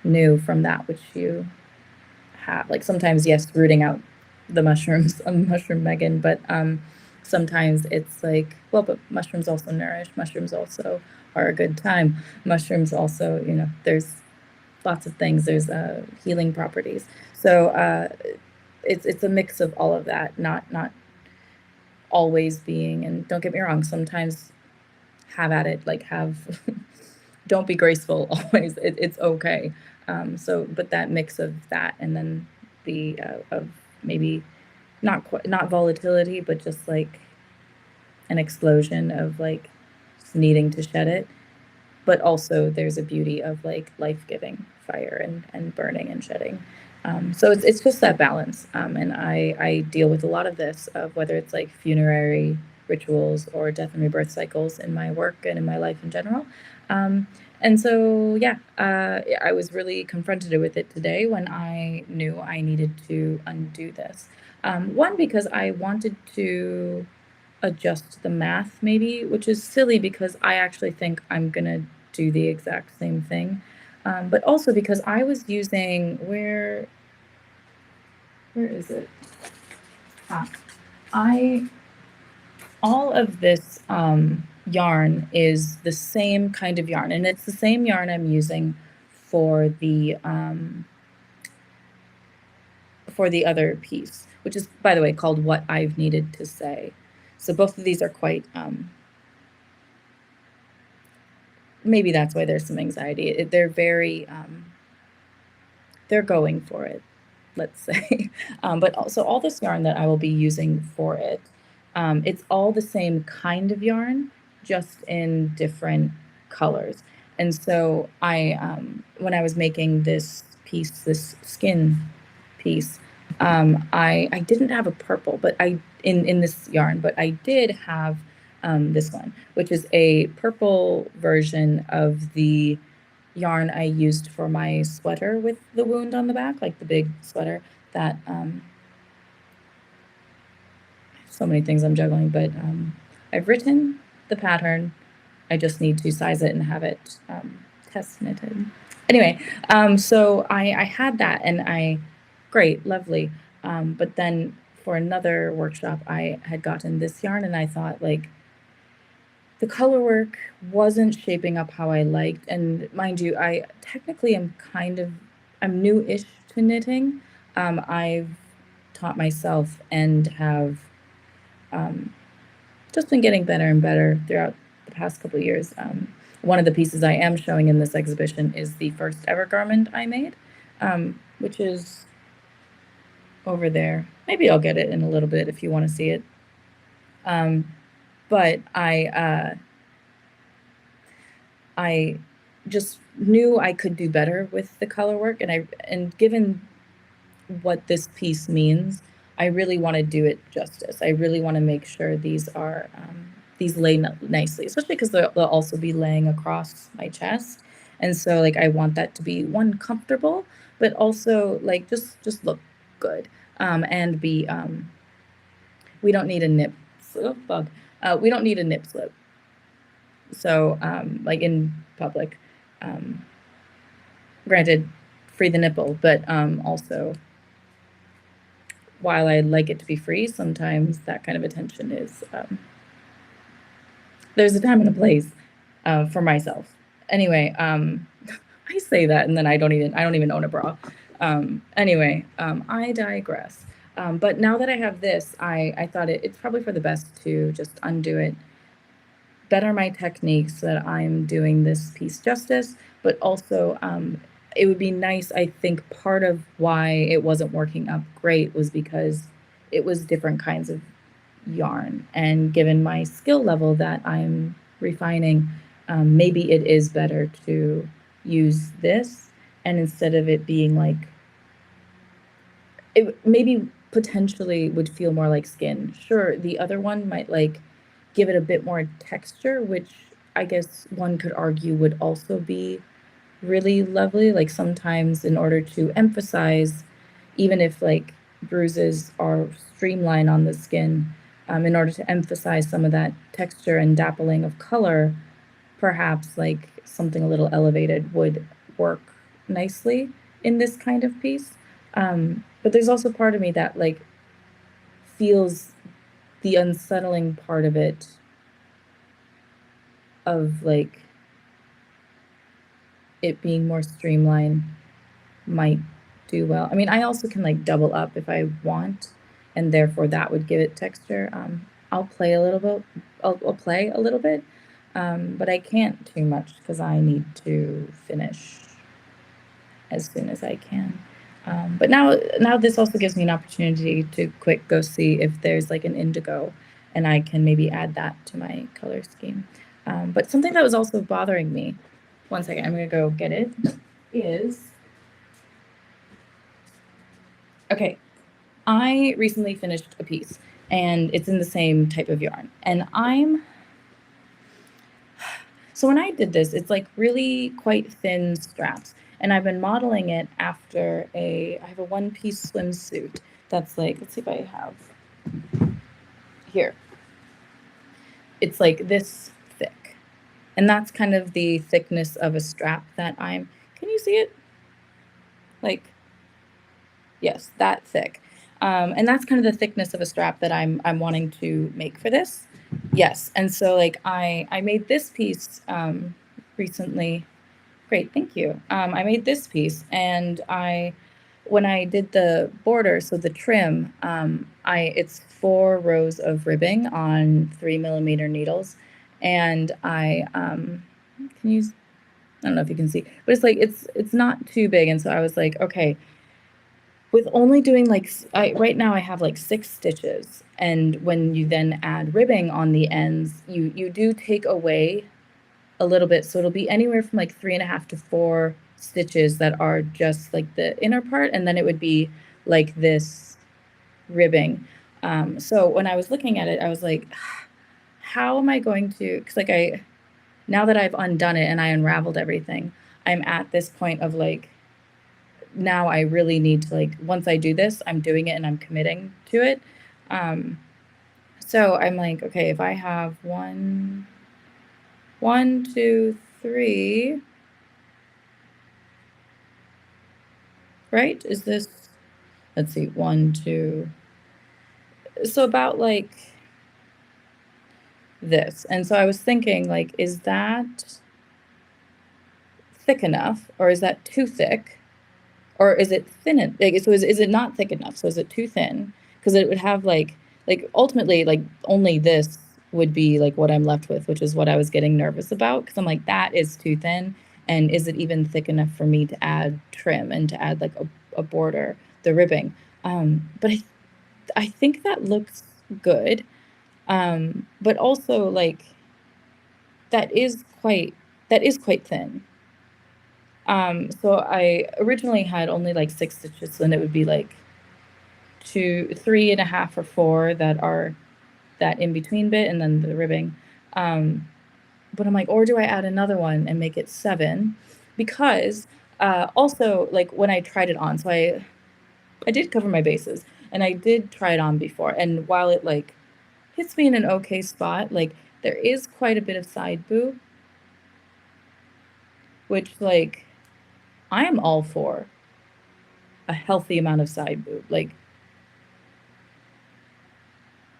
[SPEAKER 1] new from that which you have. Like sometimes, yes, rooting out the mushrooms, mushroom Megan, but sometimes it's like, well, but mushrooms also nourish. Mushrooms also are a good time. Mushrooms also, there's lots of things. There's healing properties. So it's a mix of all of that. Not always being. And don't get me wrong. Sometimes have at it. Like have. Don't be graceful always. It's okay. But that mix of that and then the of maybe not volatility, but just like an explosion of like just needing to shed it. But also there's a beauty of like life-giving fire and burning and shedding. So it's just that balance. And I deal with a lot of this of whether it's like funerary rituals or death and rebirth cycles in my work and in my life in general. And so, yeah, I was really confronted with it today when I knew I needed to undo this. One, because I wanted to adjust the math, maybe, which is silly because I actually think I'm going to do the exact same thing. But also because I was using, where is it? Ah, I all of this yarn is the same kind of yarn, and it's the same yarn I'm using for the other piece, which is, by the way, called What I've Needed to Say. So both of these are quite maybe that's why there's some anxiety. They're very they're going for it, let's say. But also all this yarn that I will be using for it, it's all the same kind of yarn, just in different colors. And so when I was making this piece, this skin piece, I didn't have a purple, but in this yarn, but I did have this one, which is a purple version of the yarn I used for my sweater with the wound on the back, like the big sweater that, so many things I'm juggling, but I've written the pattern. I just need to size it and have it test knitted. Anyway, so I had that and great, lovely. But then for another workshop, I had gotten this yarn and I thought like, the color work wasn't shaping up how I liked. And mind you, I technically I'm new-ish to knitting. I've taught myself and have just been getting better and better throughout the past couple of years. One of the pieces I am showing in this exhibition is the first ever garment I made, which is over there. Maybe I'll get it in a little bit if you want to see it. But I just knew I could do better with the color work, and given what this piece means, I really want to do it justice. I really want to make sure these lay nicely, especially because they'll also be laying across my chest, and so like I want that to be one comfortable, but also like just look good, and be we don't need a nip bug. We don't need a nip slip. So, like in public, granted, free the nipple, but also, while I like it to be free, sometimes that kind of attention is, there's a time and a place for myself. Anyway, I say that and then I don't even own a bra. Anyway, I digress. But now that I have this, I thought it's probably for the best to just undo it, better my techniques so that I'm doing this piece justice, but also it would be nice, I think part of why it wasn't working up great was because it was different kinds of yarn. And given my skill level that I'm refining, maybe it is better to use this. And instead of it being like, it maybe potentially would feel more like skin. Sure, the other one might like give it a bit more texture, which I guess one could argue would also be really lovely. Like sometimes in order to emphasize, even if like bruises are streamlined on the skin, in order to emphasize some of that texture and dappling of color, perhaps like something a little elevated would work nicely in this kind of piece. But there's also part of me that like feels the unsettling part of it, of like it being more streamlined might do well. I mean, I also can like double up if I want, and therefore that would give it texture. I'll play a little bit. I'll play a little bit, but I can't too much because I need to finish as soon as I can. But now this also gives me an opportunity to quick go see if there's like an indigo, and I can maybe add that to my color scheme. But something that was also bothering me, one second, I'm gonna go get it, is, okay, I recently finished a piece and it's in the same type of yarn. And so when I did this, it's like really quite thin straps. And I've been modeling it after I have a one-piece swimsuit that's like, let's see if I have here. It's like this thick. And that's kind of the thickness of a strap that can you see it? Like, yes, that thick. And that's kind of the thickness of a strap that I'm wanting to make for this. Yes, and so like I made this piece recently. Great, thank you. I made this piece, and when I did the border, so the trim, it's 4 rows of ribbing on 3mm needles, and can you, I don't know if you can see, but it's like it's not too big, and so I was like, okay, with only doing like right now I have like 6 stitches, and when you then add ribbing on the ends, you do take away a little bit, so it'll be anywhere from like 3.5 to 4 stitches that are just like the inner part, and then it would be like this ribbing. So when I was looking at it, I was like, how am I going to, because like now that I've undone it and I unraveled everything, I'm at this point of like, now I really need to like, once I do this, I'm doing it and I'm committing to it. So I'm like, okay, if I have 1, 2, 3, right? Is this, let's see, 1, 2, so about like this. And so I was thinking like, is that thick enough, or is that too thick? Or is it thin? Like, so is it not thick enough? So is it too thin? Because it would have like ultimately like only this would be like what I'm left with, which is what I was getting nervous about, because I'm like, that is too thin. And is it even thick enough for me to add trim and to add like a border, the ribbing? But I think that looks good. But also like that is quite thin. So I originally had only like 6 stitches, and it would be like 2, 3.5 or 4 that are that in between bit, and then the ribbing. But I'm like, or do I add another one and make it 7? Because also like when I tried it on, so I did cover my bases, and I did try it on before, and while it like hits me in an okay spot, like there is quite a bit of side boob, which like I am all for a healthy amount of side boob. Like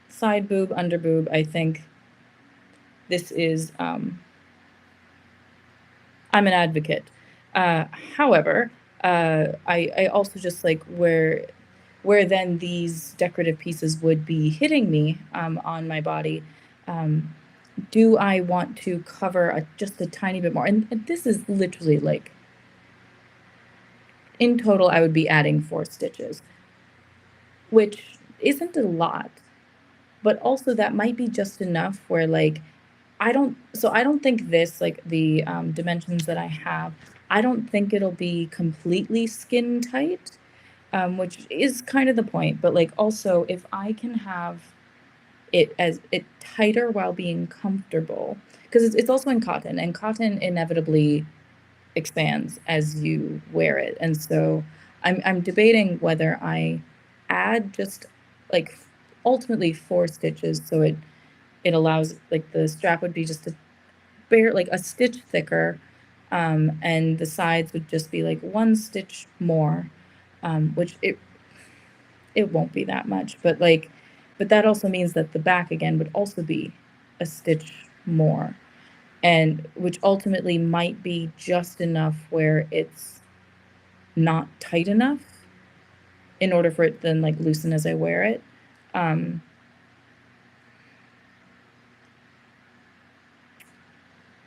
[SPEAKER 1] side boob, under boob, I think this is I'm an advocate. However, I also just like where then these decorative pieces would be hitting me on my body. Do I want to cover just a tiny bit more? And this is literally like, in total, I would be adding 4 stitches, which isn't a lot, but also that might be just enough where like, I don't think this, like the dimensions that I have, I don't think it'll be completely skin tight, which is kind of the point. But like also, if I can have it tighter while being comfortable, because it's also in cotton, and cotton inevitably expands as you wear it. And so I'm debating whether I add just like ultimately 4 stitches, so it allows like the strap would be just a bare like a stitch thicker, and the sides would just be like 1 stitch more, which it won't be that much, but like but that also means that the back again would also be a stitch more, and which ultimately might be just enough where it's not tight enough in order for it then like loosen as I wear it. Um,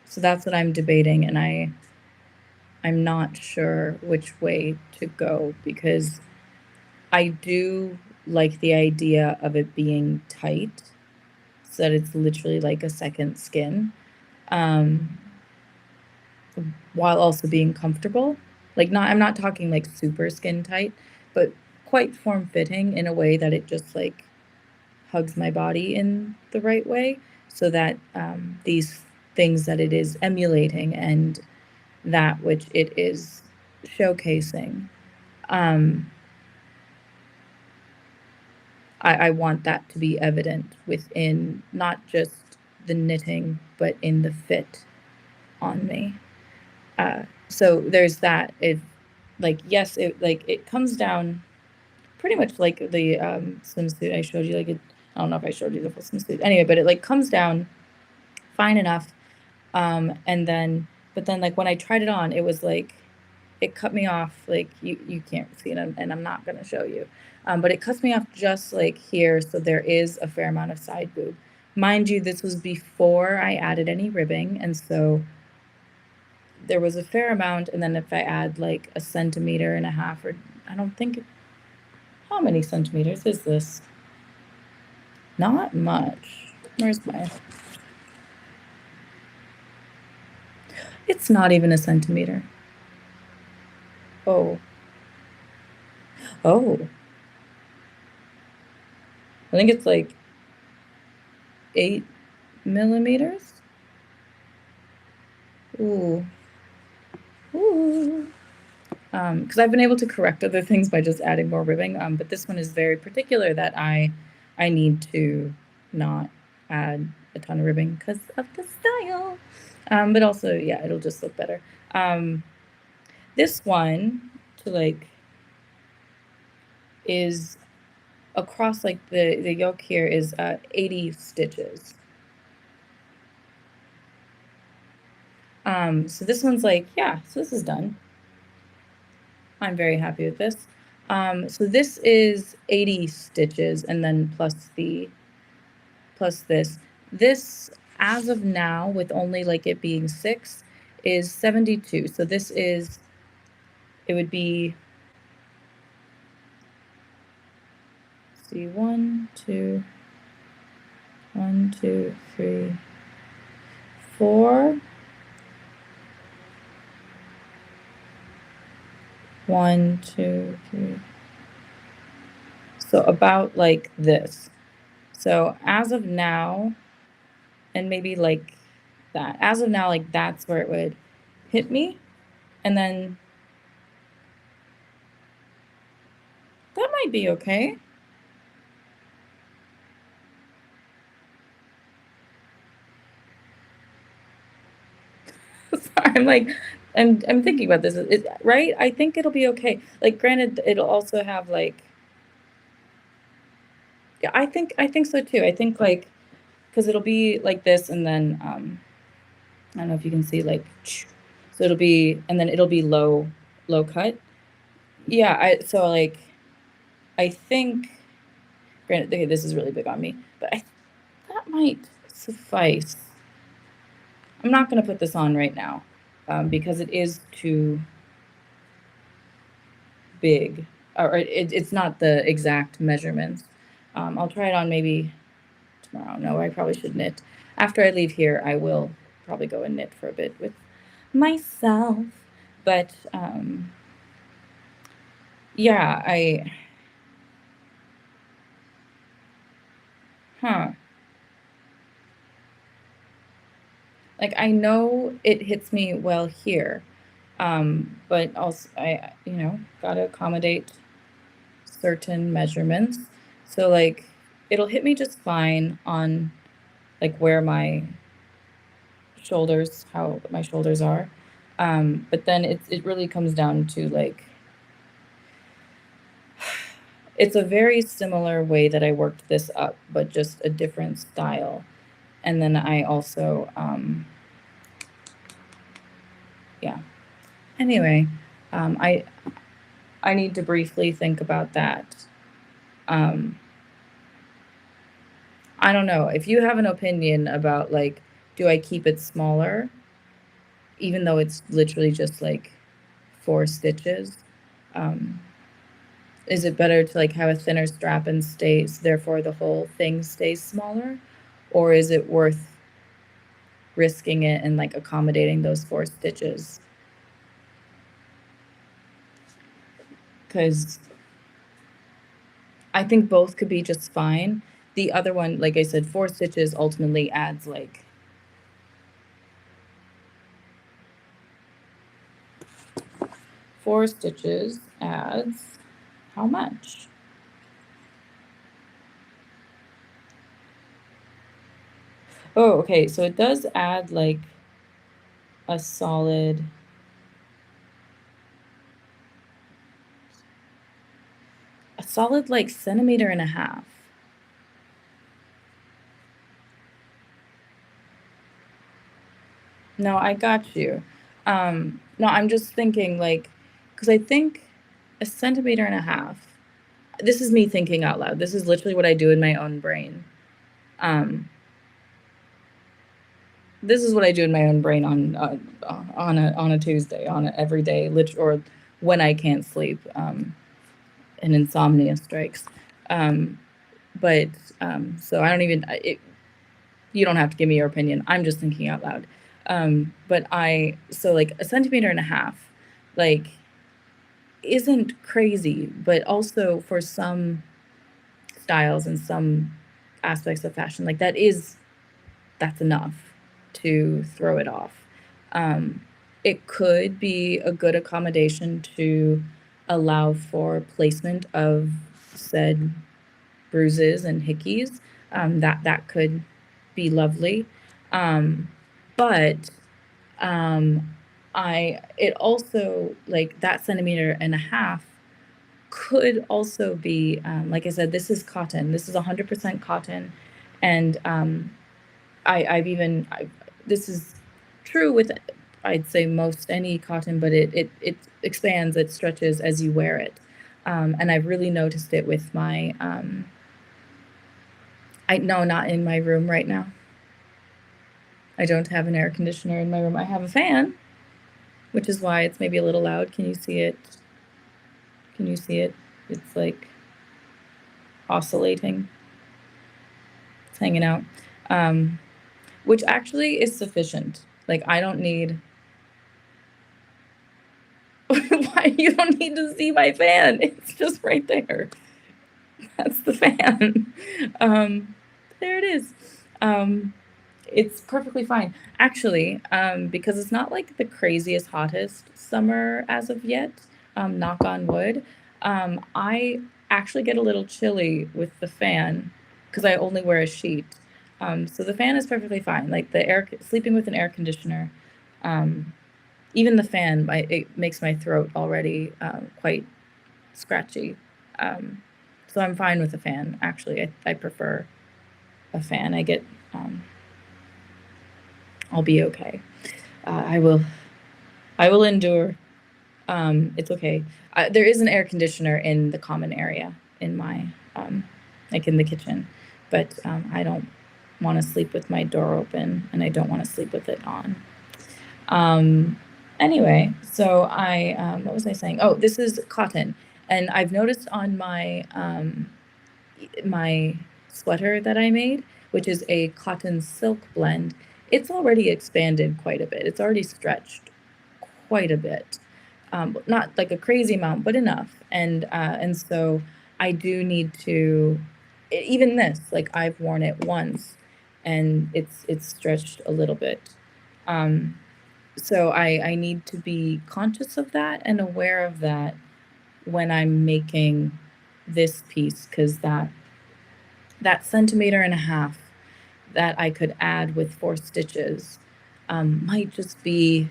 [SPEAKER 1] so that's what I'm debating, and I'm not sure which way to go because I do like the idea of it being tight so that it's literally like a second skin, um, while also being comfortable. Like not I'm not talking like super skin tight, but quite form fitting in a way that it just like hugs my body in the right way so that these things that it is emulating and that which it is showcasing, um, I want that to be evident within not just the knitting, but in the fit on me. So there's that. It like yes, it like it comes down pretty much like the swimsuit I showed you. Like it, I don't know if I showed you the full swimsuit anyway, but it like comes down fine enough. And then, but then like when I tried it on, it was like it cut me off. Like you can't see it, and I'm not gonna show you. But it cuts me off just like here, so there is a fair amount of side boob. Mind you, this was before I added any ribbing, and so there was a fair amount. And then if I add like a centimeter and a half, or I don't think how many centimeters is this? Not much. Where's my? It's not even a centimeter. Oh, oh. I think it's like 8 millimeters. Ooh, ooh. Because I've been able to correct other things by just adding more ribbing. But this one is very particular that I need to not add a ton of ribbing because of the style. But also, yeah, it'll just look better. Um, this one to like is across like the yoke here is 80 stitches. So this one's like, yeah, so this is done. I'm very happy with this. So this is 80 stitches and then plus this. This, as of now, with only like it being 6, is 72. So this is, it would be, see, 1, 2, 3, 4. 1, 2, 3. So about like this. So as of now, and maybe like that. As of now, like that's where it would hit me. And then that might be okay. Sorry, I'm like, I'm thinking about this. Right? I think it'll be okay. Like, granted, it'll also have like, yeah, I think so too. I think like, because it'll be like this, and then I don't know if you can see like, so it'll be, and then it'll be low cut. Yeah, so like, I think, granted, okay, this is really big on me, but that might suffice. I'm not gonna put this on right now, because it is too big, or it's not the exact measurements. I'll try it on maybe tomorrow. No, I probably should knit. After I leave here, I will probably go and knit for a bit with myself. But yeah, huh. Like I know it hits me well here, but also gotta accommodate certain measurements. So like it'll hit me just fine on like where my shoulders, how my shoulders are. But then it really comes down to like it's a very similar way that I worked this up, but just a different style. And then I also, yeah. Anyway, um, I I need to briefly think about that. Um, I don't know if you have an opinion about like, do I keep it smaller, even though it's literally just like 4 stitches? Um, is it better to like have a thinner strap and stays, therefore the whole thing stays smaller? Or is it worth risking it and like accommodating those 4 stitches? Because I think both could be just fine. The other one, like I said, 4 stitches ultimately adds like 4 stitches adds how much? Oh, okay. So it does add like a solid like centimeter and a half. No, I got you. No, I'm just thinking like, because I think a centimeter and a half. This is me thinking out loud. This is literally what I do in my own brain. Um, this is what I do in my own brain on a Tuesday, on a every day, or when I can't sleep, and insomnia strikes. Um, but so I don't even you don't have to give me your opinion. I'm just thinking out loud. But so like a centimeter and a half, like isn't crazy, but also for some styles and some aspects of fashion, like that's enough to throw it off. Um, it could be a good accommodation to allow for placement of said bruises and hickeys. That could be lovely. Um, but I it also like that centimeter and a half could also be like I said, this is cotton. This is 100% cotton, and I've this is true with I'd say most any cotton, but it expands, it stretches as you wear it, and I've really noticed it with my I no, not in my room right now. I don't have an air conditioner in my room. I have a fan, which is why it's maybe a little loud. Can you see it? Can you see it? It's like oscillating. It's hanging out, um, which actually is sufficient. Like I don't need. Why you don't need to see my fan? It's just right there. That's the fan. Um, there it is. Um, it's perfectly fine. Actually, because it's not like the craziest hottest summer as of yet, knock on wood. I actually get a little chilly with the fan because I only wear a sheet. So the fan is perfectly fine. Like the air, sleeping with an air conditioner, um, even the fan, it makes my throat already quite scratchy. Um, so I'm fine with a fan. Actually, I prefer a fan. Um, I'll be okay. I will endure. It's okay. There is an air conditioner in the common area in my, like in the kitchen, but I don't want to sleep with my door open, and I don't want to sleep with it on. Um, anyway, so what was I saying? Oh, this is cotton, and I've noticed on my sweater that I made, which is a cotton silk blend, it's already expanded quite a bit. It's already stretched quite a bit. Not like a crazy amount, but enough. And so I do need to, even this, like I've worn it once and it's stretched a little bit. Um, so I need to be conscious of that and aware of that when I'm making this piece, because that centimeter and a half that I could add with 4 stitches, might just be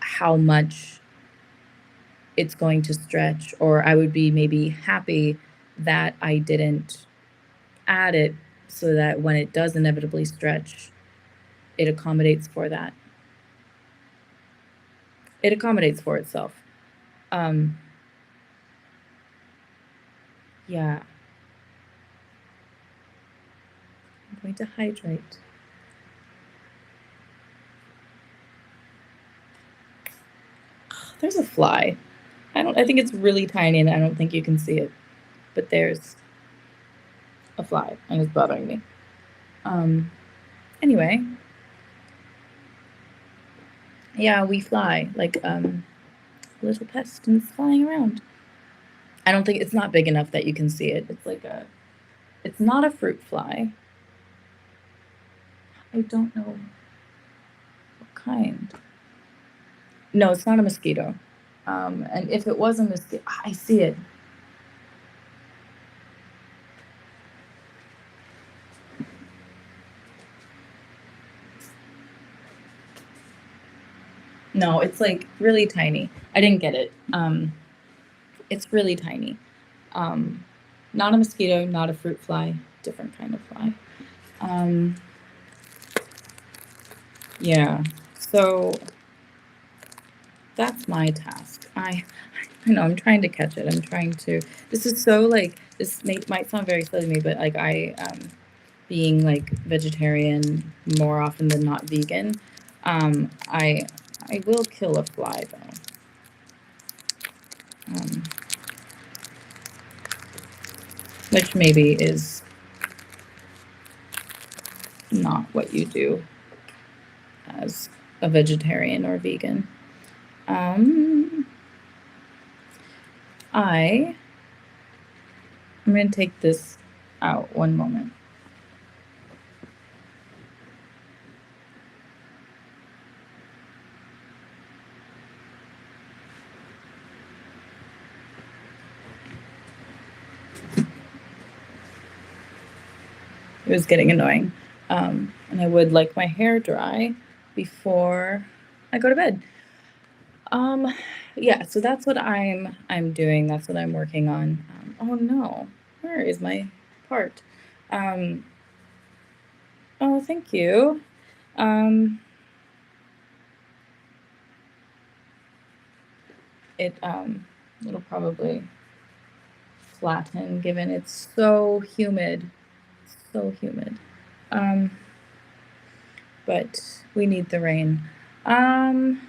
[SPEAKER 1] how much it's going to stretch, or I would be maybe happy that I didn't add it so that when it does inevitably stretch, it accommodates for that. It accommodates for itself. Um, yeah, I'm going to hydrate. There's a fly. I think it's really tiny and I don't think you can see it, but there's a fly and it's bothering me. Um, anyway, yeah, we fly like little pest and it's flying around. I don't think it's not big enough that you can see it. It's not a fruit fly. I don't know what kind. No, it's not a mosquito. And if it was a mosquito, I see it. No, it's like really tiny. I didn't get it. It's really tiny. Um, Not a mosquito, not a fruit fly, different kind of fly. Um, yeah. So that's my task. I know I'm trying to catch it. I'm trying to. This is so like might sound very silly to me, but like being like vegetarian more often than not vegan, I will kill a fly though. Um, which maybe is not what you do as a vegetarian or vegan. Um, I'm going to take this out one moment. It was getting annoying. And I would like my hair dry before I go to bed. Um, yeah, so that's what I'm doing. That's what I'm working on. Oh no, where is my part? Um, oh, thank you. Um, it'll probably flatten given it's so humid. So humid. Um, but we need the rain. Um,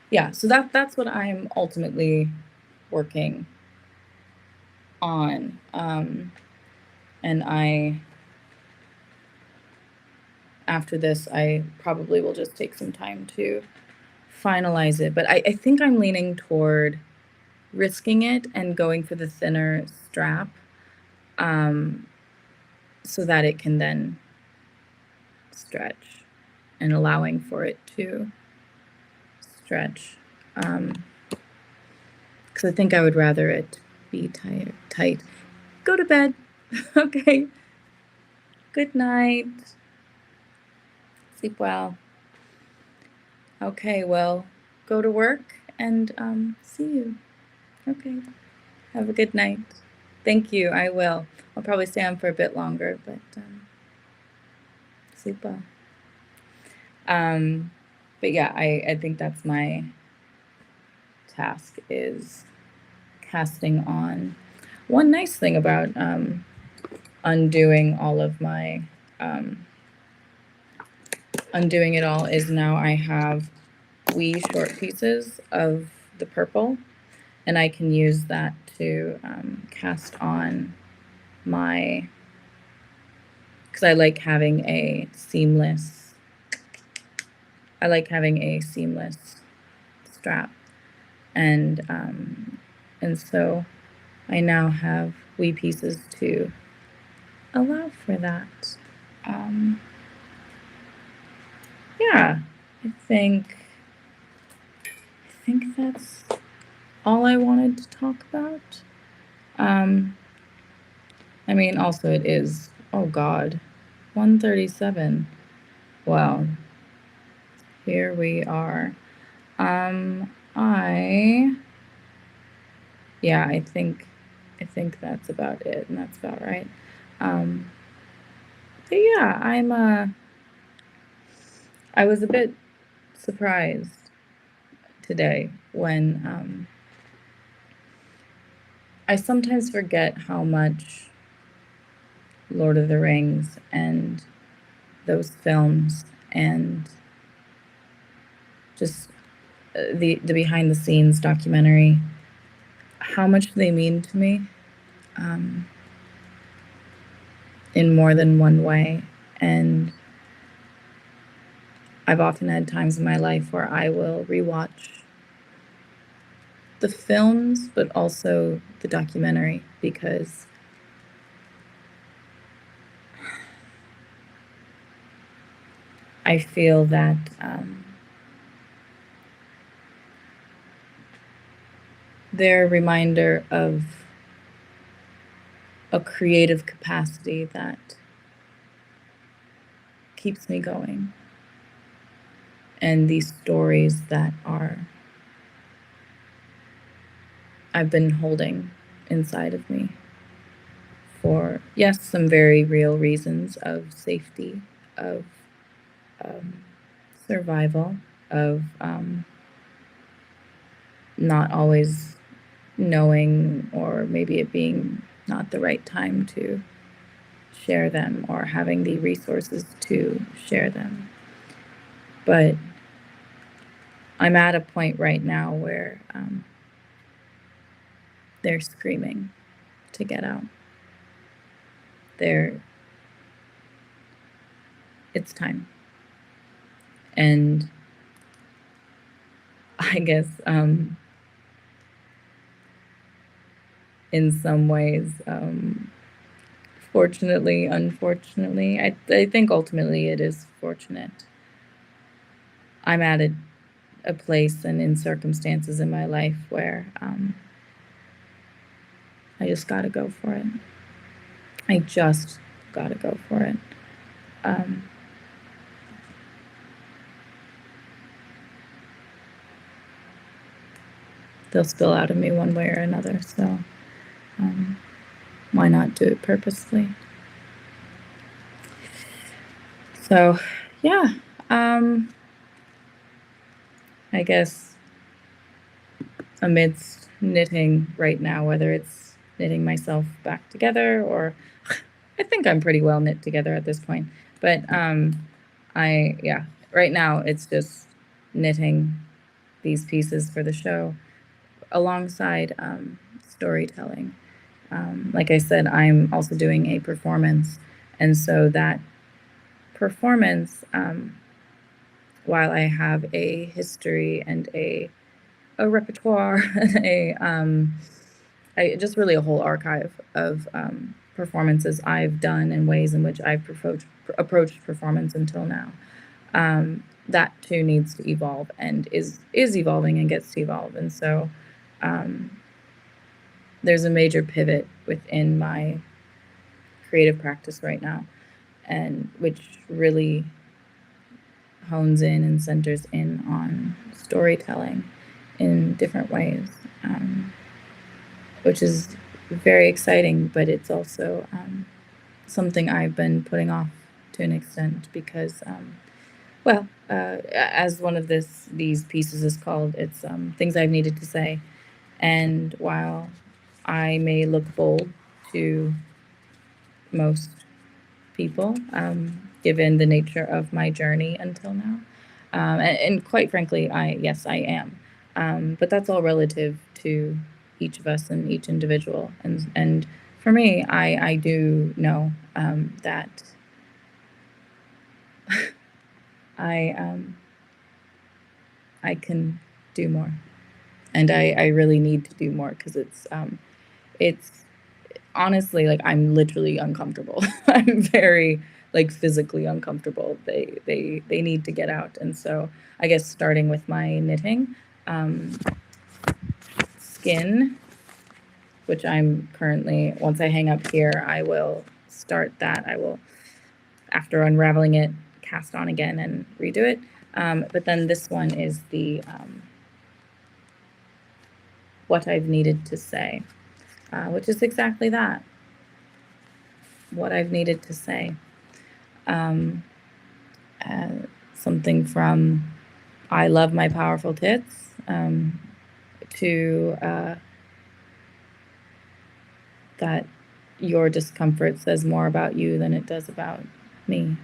[SPEAKER 1] yeah, so that's what I'm ultimately working on. And after this, I probably will just take some time to finalize it. But I think I'm leaning toward risking it and going for the thinner strap, um, so that it can then stretch and allowing for it to stretch. Because I think I would rather it be tight. Go to bed. Okay. Good night. Sleep well. Okay, well, go to work and see you. Okay. Have a good night. Thank you. I will. I'll probably stay on for a bit longer, but sleep well. But yeah, I think that's my task is casting on. One nice thing about undoing all of my undoing it all is now I have wee short pieces of the purple, and I can use that to cast on my, because I like having a seamless strap, and so I now have wee pieces to allow for that. Yeah, I think that's all I wanted to talk about. I mean, also it is, oh God, 1:37. Well, here we are. Yeah, I think that's about it, and that's about right. Um, but yeah, I was a bit surprised today when I sometimes forget how much Lord of the Rings and those films and just the behind the scenes documentary, how much they mean to me, um, in more than one way. And I've often had times in my life where I will rewatch the films, but also the documentary, because I feel that they're a reminder of a creative capacity that keeps me going, and these stories that I've been holding inside of me for, yes, some very real reasons of safety, of um, survival, of not always knowing, or maybe it being not the right time to share them, or having the resources to share them. But I'm at a point right now where they're screaming to get out. It's time. And I guess in some ways, fortunately, unfortunately, I think ultimately it is fortunate. I'm at a place and in circumstances in my life where I just got to go for it. I just got to go for it. They'll spill out of me one way or another, so why not do it purposely? So, yeah, I guess amidst knitting right now, whether it's knitting myself back together, or I think I'm pretty well knit together at this point, but yeah, right now it's just knitting these pieces for the show alongside storytelling. Like I said, I'm also doing a performance, and so that performance, while I have a history and a repertoire, just really a whole archive of performances I've done and ways in which I've approached performance until now. That too needs to evolve, and is evolving and gets to evolve. And so there's a major pivot within my creative practice right now, and which really hones in and centers in on storytelling in different ways, which is very exciting, but it's also something I've been putting off to an extent because, as one of these pieces is called, it's things I've needed to say. And while I may look bold to most people, given the nature of my journey until now, and quite frankly, yes, I am. But that's all relative to each of us and each individual. And for me, I do know that I I can do more, and I really need to do more, because it's honestly, like, I'm literally uncomfortable. I'm very, like, physically uncomfortable. They need to get out, and so I guess starting with my knitting, skin, which I'm currently, once I hang up here, I will start that. I will, after unraveling it, cast on again and redo it. But then this one is the what I've needed to say, which is exactly that, what I've needed to say. Something from I love my powerful tits to that your discomfort says more about you than it does about me.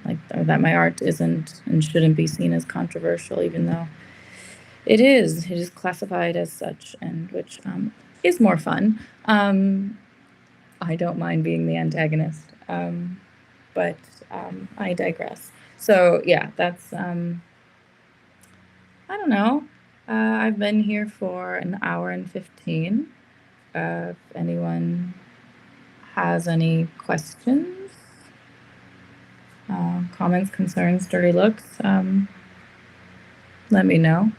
[SPEAKER 1] Like, or that my art isn't and shouldn't be seen as controversial, even though it is. It is classified as such, and which is more fun. I don't mind being the antagonist, but I digress. So yeah, that's I don't know. I've been here for an hour and 15. If anyone has any questions, comments, concerns, dirty looks, let me know.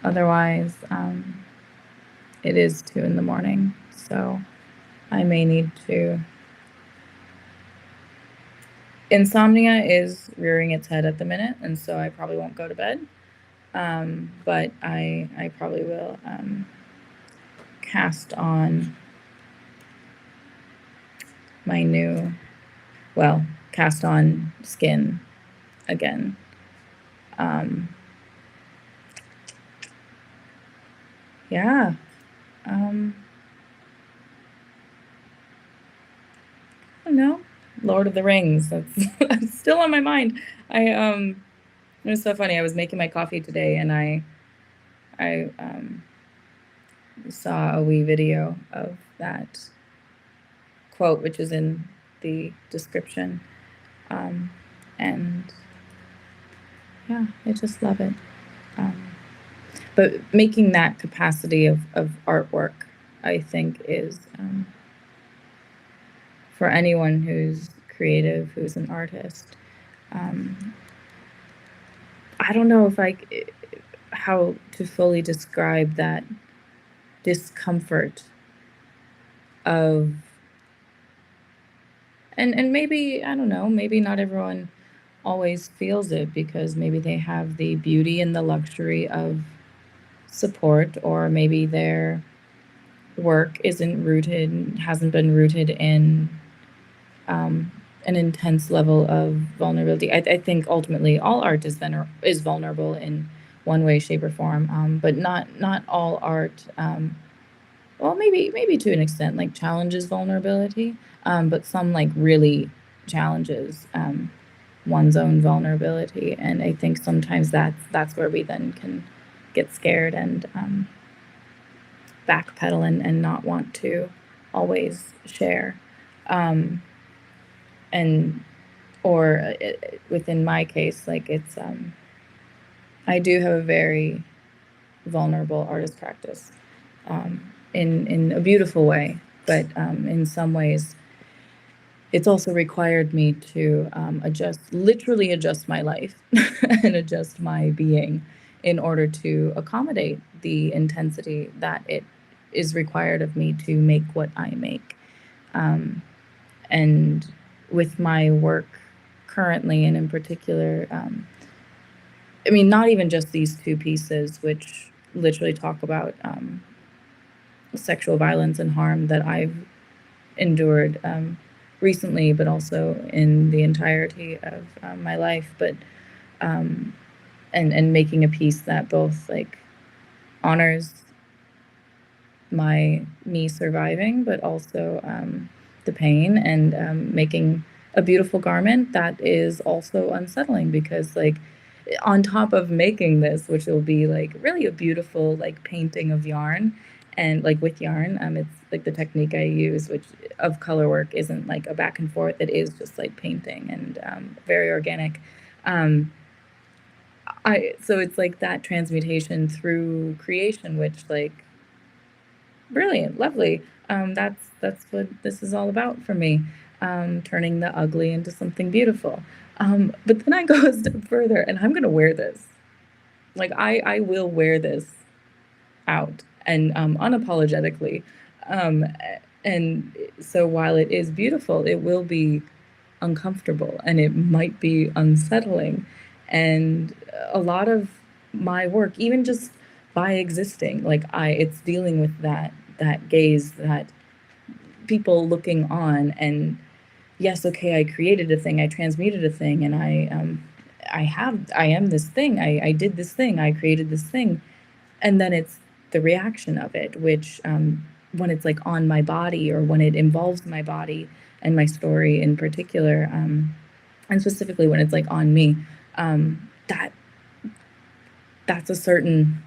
[SPEAKER 1] Otherwise, it is 2 in the morning, so I may need to. Insomnia is rearing its head at the minute, and so I probably won't go to bed. But I probably will cast on my new, cast on skin again. Yeah. I don't know. Lord of the Rings. That's still on my mind. It was so funny. I was making my coffee today, and I saw a wee video of that quote, which is in the description, and yeah, I just love it. But making that capacity of artwork, I think, is for anyone who's creative, who's an artist. I don't know how to fully describe that discomfort of, and maybe, I don't know, maybe not everyone always feels it because maybe they have the beauty and the luxury of support, or maybe their work hasn't been rooted in an intense level of vulnerability. I think ultimately all art is vulnerable in one way, shape, or form, but not all art. Well, maybe to an extent, like, challenges vulnerability, but some, like, really challenges one's own vulnerability, and I think sometimes that's where we then can get scared and backpedal and not want to always share. Or within my case, like, it's I do have a very vulnerable artist practice, in a beautiful way, but in some ways it's also required me to literally adjust my life and adjust my being in order to accommodate the intensity that it is required of me to make what I make. And with my work currently, and in particular, I mean, not even just these 2 pieces, which literally talk about sexual violence and harm that I've endured recently, but also in the entirety of my life. But and making a piece that both, like, honors me surviving, but also the pain, and making a beautiful garment that is also unsettling, because, like, on top of making this, which will be, like, really a beautiful, like, painting of yarn, and, like, with yarn, it's like the technique I use, which of color work isn't like a back and forth, it is just like painting, and very organic. So it's like that transmutation through creation, which, like, brilliant, lovely. That's what this is all about for me, turning the ugly into something beautiful. But then I go a step further, and I'm gonna wear this. Like, I will wear this out, and unapologetically, And so while it is beautiful, it will be uncomfortable and it might be unsettling. And a lot of my work, even just by existing, like it's dealing with that gaze, that people looking on. And yes, okay, I created a thing, I transmuted a thing, and I am this thing, I did this thing, I created this thing. And then it's the reaction of it, which when it's like on my body, or when it involves my body and my story in particular, and specifically when it's like on me, that that's a certain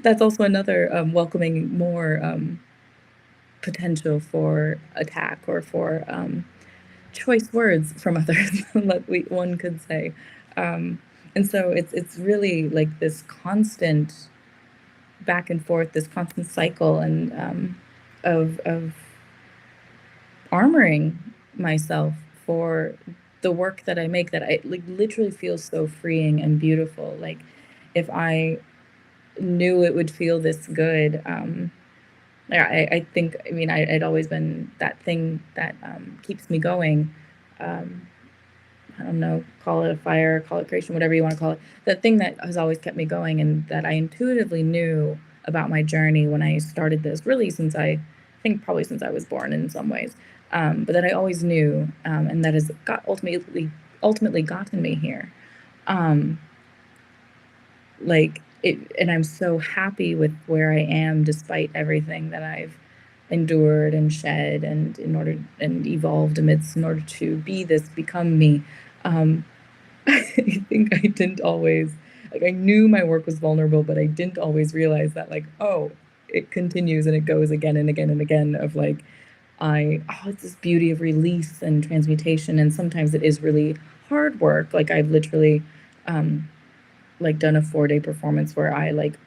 [SPEAKER 1] that's also another welcoming more potential for attack, or for choice words from others, one could say. Um, and so it's really like this constant back and forth, this constant cycle, and of armoring myself for the work that I make, that I like literally feels so freeing and beautiful. Like if I knew it would feel this good, yeah, I think, I mean, I'd always been that thing that keeps me going. Um, I don't know, call it a fire, call it creation, whatever you want to call it. The thing that has always kept me going, and that I intuitively knew about my journey when I started this, really since I think probably since I was born in some ways, but that I always knew, and that has ultimately gotten me here. Um, like it, and I'm so happy with where I am, despite everything that I've endured and shed, and in order and evolved amidst, in order to be this, become me. Um, I think I didn't always, like, I knew my work was vulnerable, but I didn't always realize that, like, oh, it continues and it goes again and again and again, of like, it's this beauty of release and transmutation. And sometimes it is really hard work. Like I've literally, um, like done a 4-day performance where I like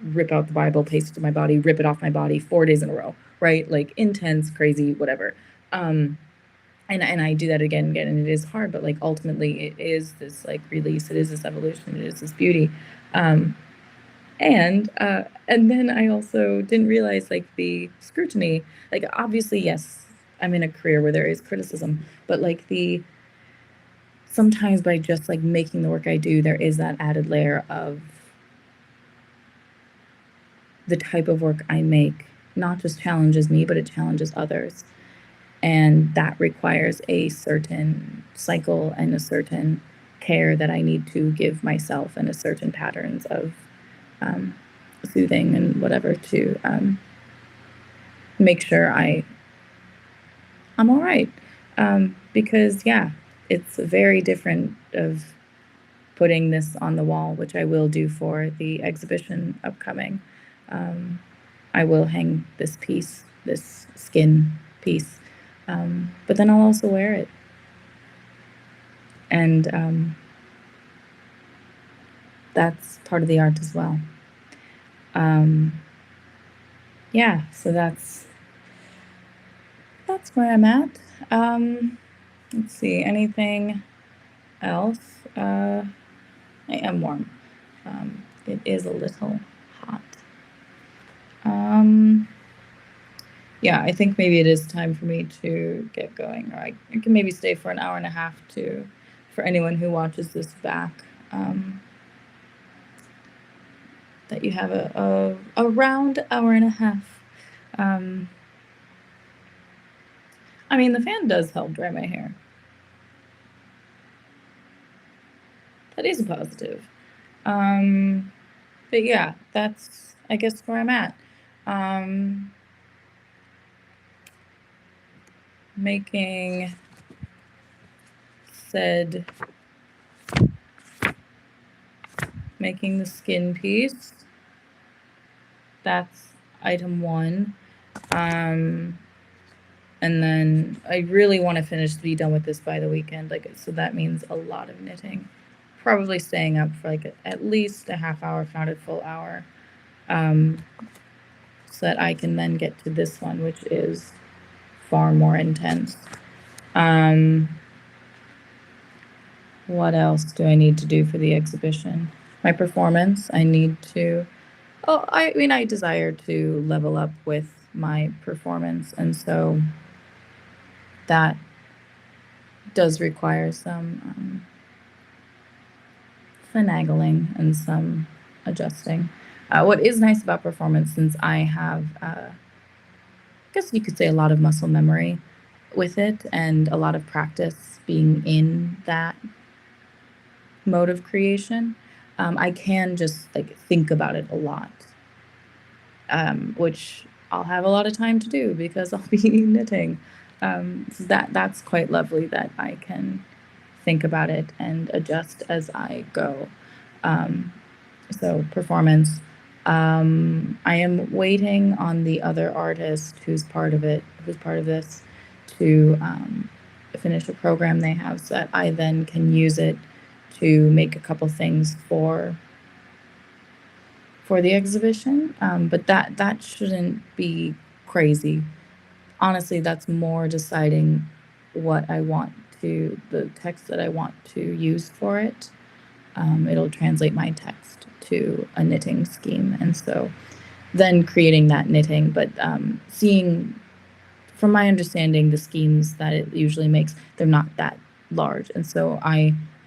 [SPEAKER 1] rip out the Bible, paste it to my body, rip it off my body 4 days in a row, right? Like intense, crazy, whatever. Um, and I do that again and again, and it is hard, but like ultimately it is this like release, it is this evolution, it is this beauty. Um, and then I also didn't realize like the scrutiny. Like obviously, yes, I'm in a career where there is criticism, but like the sometimes by just like making the work I do, there is that added layer of the type of work I make not just challenges me, but it challenges others. And that requires a certain cycle and a certain care that I need to give myself, and a certain patterns of um, soothing and whatever, to make sure I'm all right. Because yeah, it's very different of putting this on the wall, which I will do for the exhibition upcoming. Um, I will hang this piece, this skin piece, but then I'll also wear it. And that's part of the art as well. Um, yeah, so that's where I'm at. Let's see, anything else? I am warm. It is a little hot. Yeah, I think maybe it is time for me to get going, or I can maybe stay for an hour and a half to, for anyone who watches this back, that you have a around hour and a half. I mean, the fan does help dry my hair. That is a positive. But yeah, that's, I guess, where I'm at. Making said, making the skin piece. That's item 1. And then I really want to be done with this by the weekend. Like, so that means a lot of knitting. Probably staying up for like at least a half hour, if not a full hour. So that I can then get to this one, which is far more intense. What else do I need to do for the exhibition? My performance, I need to, I mean, I desire to level up with my performance. And so that does require some finagling and some adjusting. What is nice about performance, since I have, I guess you could say, a lot of muscle memory with it and a lot of practice being in that mode of creation, I can just like think about it a lot, which I'll have a lot of time to do because I'll be knitting. So that's quite lovely that I can think about it and adjust as I go. Um, so performance. I am waiting on the other artist who's part of it, who's part of this, to finish a program they have so that I then can use it to make a couple things for the exhibition. But that shouldn't be crazy. Honestly, that's more deciding what I want to, the text that I want to use for it. It'll translate my text to a knitting scheme. And so then creating that knitting, but seeing, from my understanding, the schemes that it usually makes, they're not that large. And so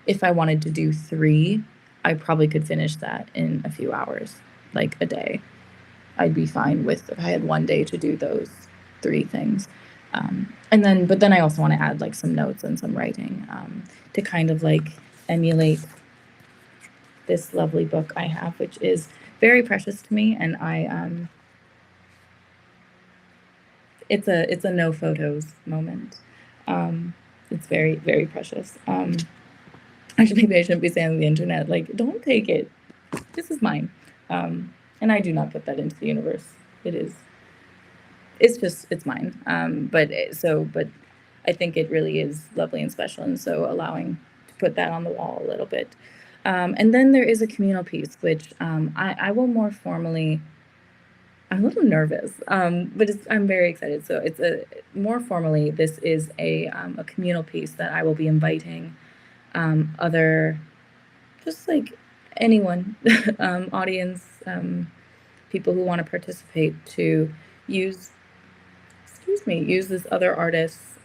[SPEAKER 1] if I wanted to do 3, I probably could finish that in a few hours, like a day. I'd be fine with if I had one day to do those 3 things. But then I also want to add like some notes and some writing to kind of like emulate this lovely book I have, which is very precious to me, and it's a no photos moment. It's very, very precious. Actually, maybe I shouldn't be saying on the internet, like, don't take it. This is mine. And I do not put that into the universe. It's mine. But I think it really is lovely and special. And so allowing to put that on the wall a little bit. And then there is a communal piece, which I will more formally. I'm a little nervous, but I'm very excited. So it's more formally, this is a communal piece that I will be inviting other, just like anyone, audience, people who want to participate to use this other artist's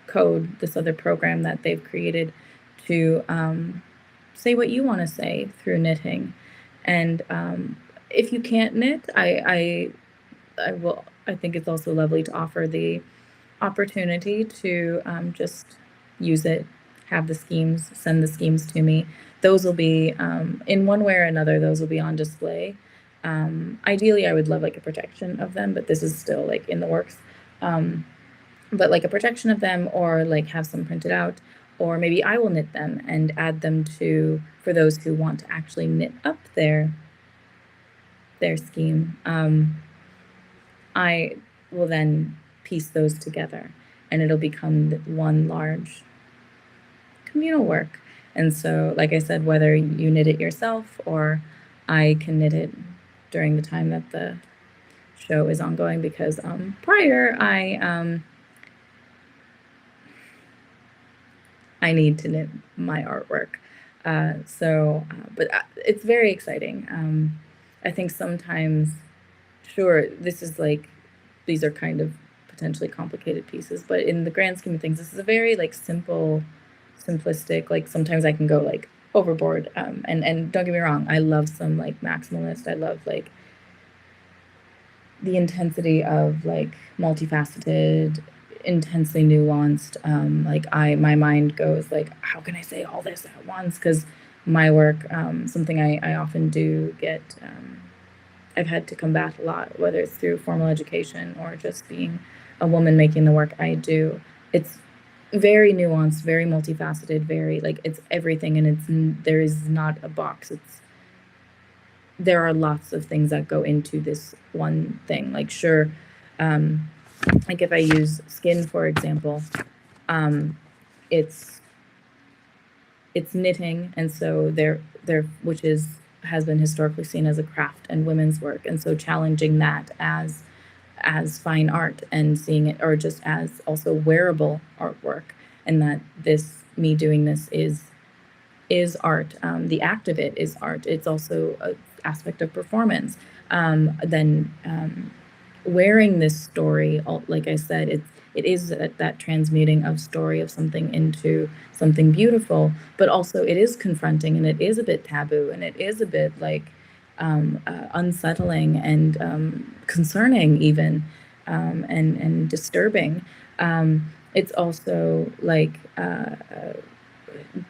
[SPEAKER 1] code, this other program that they've created to say what you want to say through knitting. And if you can't knit, I think it's also lovely to offer the opportunity to just use it, have the schemes, send the schemes to me. Those will be, in one way or another, those will be on display. Ideally, I would love like a projection of them, but this is still like in the works. But like a projection of them, or like have some printed out, or maybe I will knit them and add them for those who want to actually knit up their scheme. I will then piece those together, and it'll become one large communal work. And so, like I said, whether you knit it yourself or I can knit it during the time that the show is ongoing, because prior I need to knit my artwork. But it's very exciting. I think sometimes, sure, these are kind of potentially complicated pieces, but in the grand scheme of things, this is a very like simplistic, like sometimes I can go like overboard. And don't get me wrong, I love some like maximalist. I love like the intensity of like multifaceted, intensely nuanced. My mind goes like, how can I say all this at once? Because my work, something I often do get, I've had to combat a lot, whether it's through formal education or just being a woman making the work I do. It's very nuanced, very multifaceted, very like it's everything, and there is not a box. There are lots of things that go into this one thing. Like sure, like if I use skin for example, it's knitting, and so which has been historically seen as a craft and women's work, and so challenging that as fine art and seeing it, or just as also wearable artwork, and that me doing this is art. The act of it is art. It's also an aspect of performance. then wearing this story, like I said, it is that transmuting of story of something into something beautiful, but also it is confronting and it is a bit taboo and it is a bit like unsettling and concerning even, and disturbing. It's also like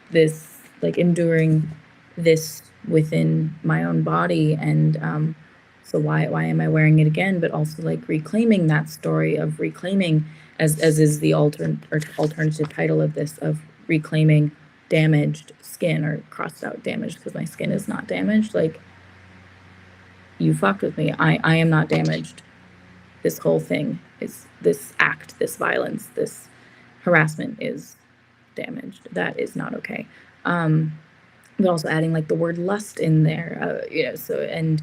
[SPEAKER 1] this, like enduring this within my own body, and so why am I wearing it again? But also like reclaiming that story of reclaiming, as is the alternative title of this, of reclaiming damaged skin, or crossed out damaged, because my skin is not damaged. Like, you fucked with me. I am not damaged. This whole thing is, this act, this violence, this harassment is damaged. That is not okay. But also adding like the word lust in there, so, and,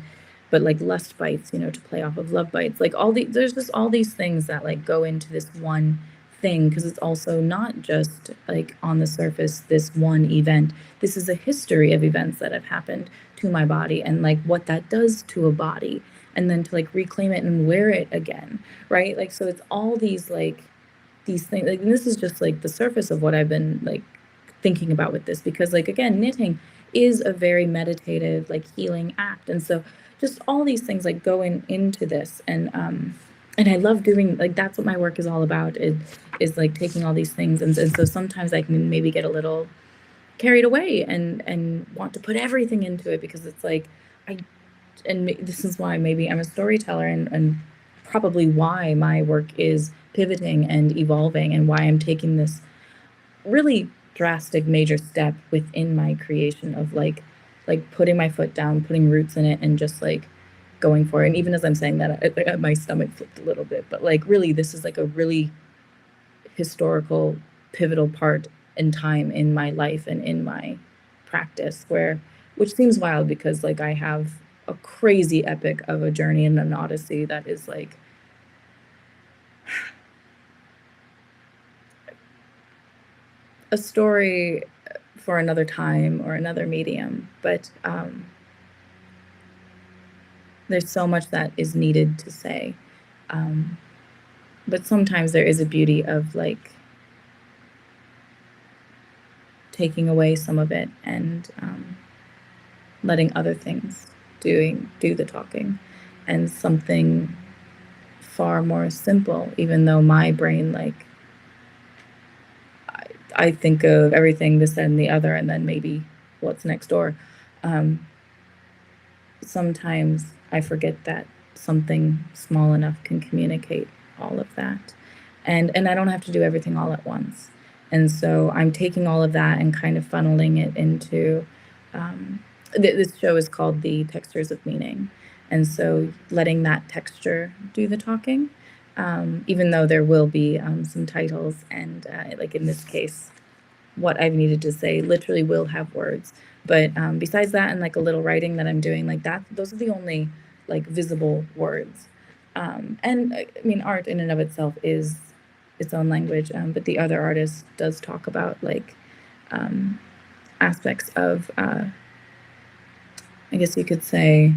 [SPEAKER 1] but like lust bites, to play off of love bites, like there's just all these things that like go into this one thing, because it's also not just like on the surface, this one event. This is a history of events that have happened to my body, and like what that does to a body, and then to like reclaim it and wear it again, right? Like, so it's all these like these things, like, and this is just like the surface of what I've been like thinking about with this, because like, again, knitting is a very meditative, like healing act, and so just all these things like going into this, and I love doing, like, that's what my work is all about, is like taking all these things, and so sometimes I can maybe get a little carried away and want to put everything into it, because it's like I and this is why maybe I'm a storyteller, and probably why my work is pivoting and evolving, and why I'm taking this really drastic major step within my creation of like putting my foot down, putting roots in it, and just like going for it. And even as I'm saying that, my stomach flipped a little bit, but like really this is like a really historical, pivotal part in time in my life and in my practice, which seems wild, because like I have a crazy epic of a journey and an odyssey that is like a story for another time or another medium, but there's so much that is needed to say. But sometimes there is a beauty of like taking away some of it, and letting other things do the talking, and something far more simple, even though my brain, like, I think of everything, this and the other, and then maybe what's next door. Sometimes I forget that something small enough can communicate all of that. And I don't have to do everything all at once. And so I'm taking all of that and kind of funneling it into, this show is called The Textures of Meaning. And so letting that texture do the talking, even though there will be some titles, and like in this case, what I've needed to say literally will have words. But besides that, and like a little writing that I'm doing, like that, those are the only like visible words. And I mean, art in and of itself is its own language, but the other artist does talk about like aspects of, I guess you could say,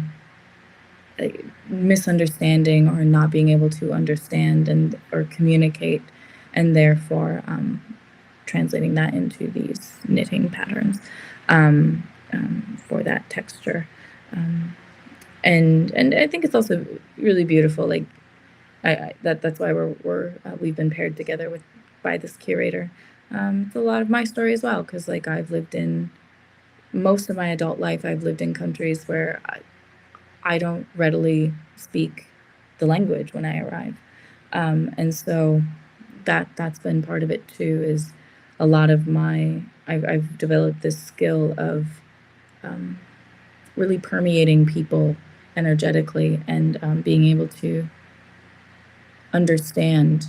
[SPEAKER 1] like, misunderstanding, or not being able to understand and or communicate, and therefore translating that into these knitting patterns, for that texture. And I think it's also really beautiful. Like that's why we've been paired together by this curator. It's a lot of my story as well, because like I've lived in most of my adult life, I've lived in countries where I don't readily speak the language when I arrive, and so that's been part of it too. Is a lot of I've developed this skill of really permeating people energetically, and being able to understand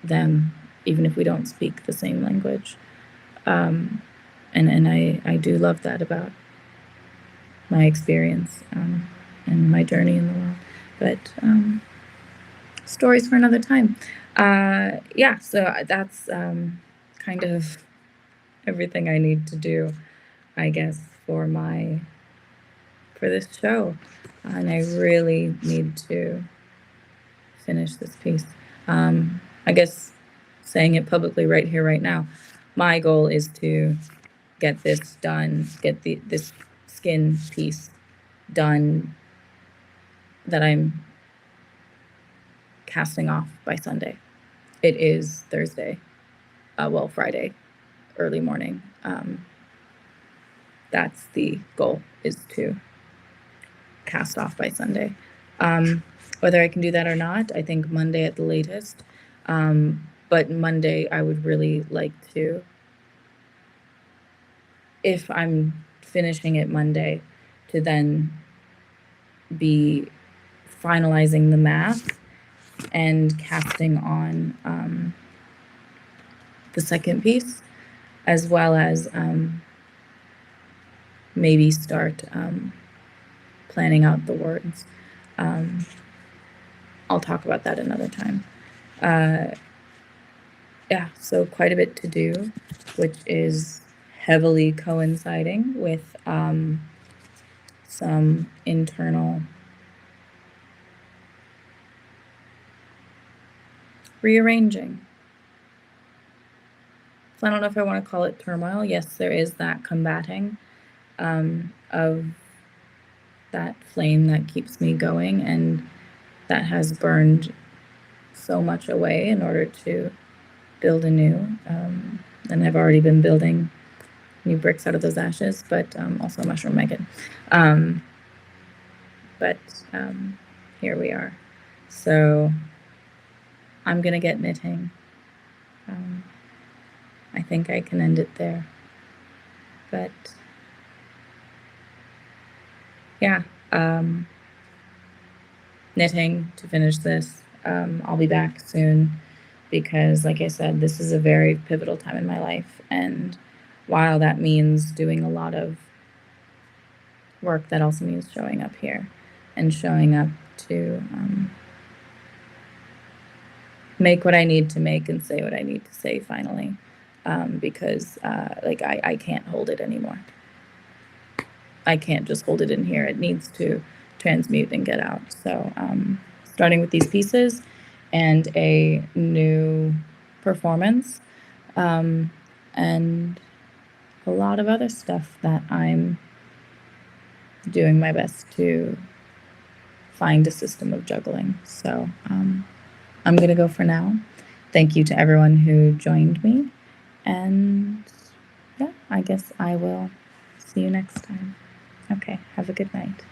[SPEAKER 1] them even if we don't speak the same language. And I do love that about my experience, and my journey in the world. But stories for another time. Yeah, so that's kind of everything I need to do, I guess, for this show. and I really need to finish this piece. I guess saying it publicly right here, right now, my goal is to get this done, get this skin piece done that I'm casting off by Sunday. It is Thursday, well, Friday, early morning. That's the goal, is to cast off by Sunday. Whether I can do that or not, I think Monday at the latest. But Monday, I would really like to, if I'm finishing it Monday, to then be finalizing the math and casting on the second piece, as well as maybe start planning out the words. I'll talk about that another time. Yeah, so quite a bit to do, which is heavily coinciding with some internal rearranging. So I don't know if I want to call it turmoil. Yes, there is that combating of that flame that keeps me going, and that has burned so much away in order to build anew. And I've already been building new bricks out of those ashes, but also mushroom Megan. But here we are. So I'm going to get knitting. I think I can end it there. But yeah, knitting to finish this. I'll be back soon because, like I said, this is a very pivotal time in my life. And while that means doing a lot of work, that also means showing up here and showing up to make what I need to make and say what I need to say finally, because like I can't hold it anymore. I can't just hold it in here. It needs to transmute and get out. So starting with these pieces and a new performance, and a lot of other stuff that I'm doing my best to find a system of juggling. So I'm going to go for now. Thank you to everyone who joined me. And yeah, I guess I will see you next time. Okay, have a good night.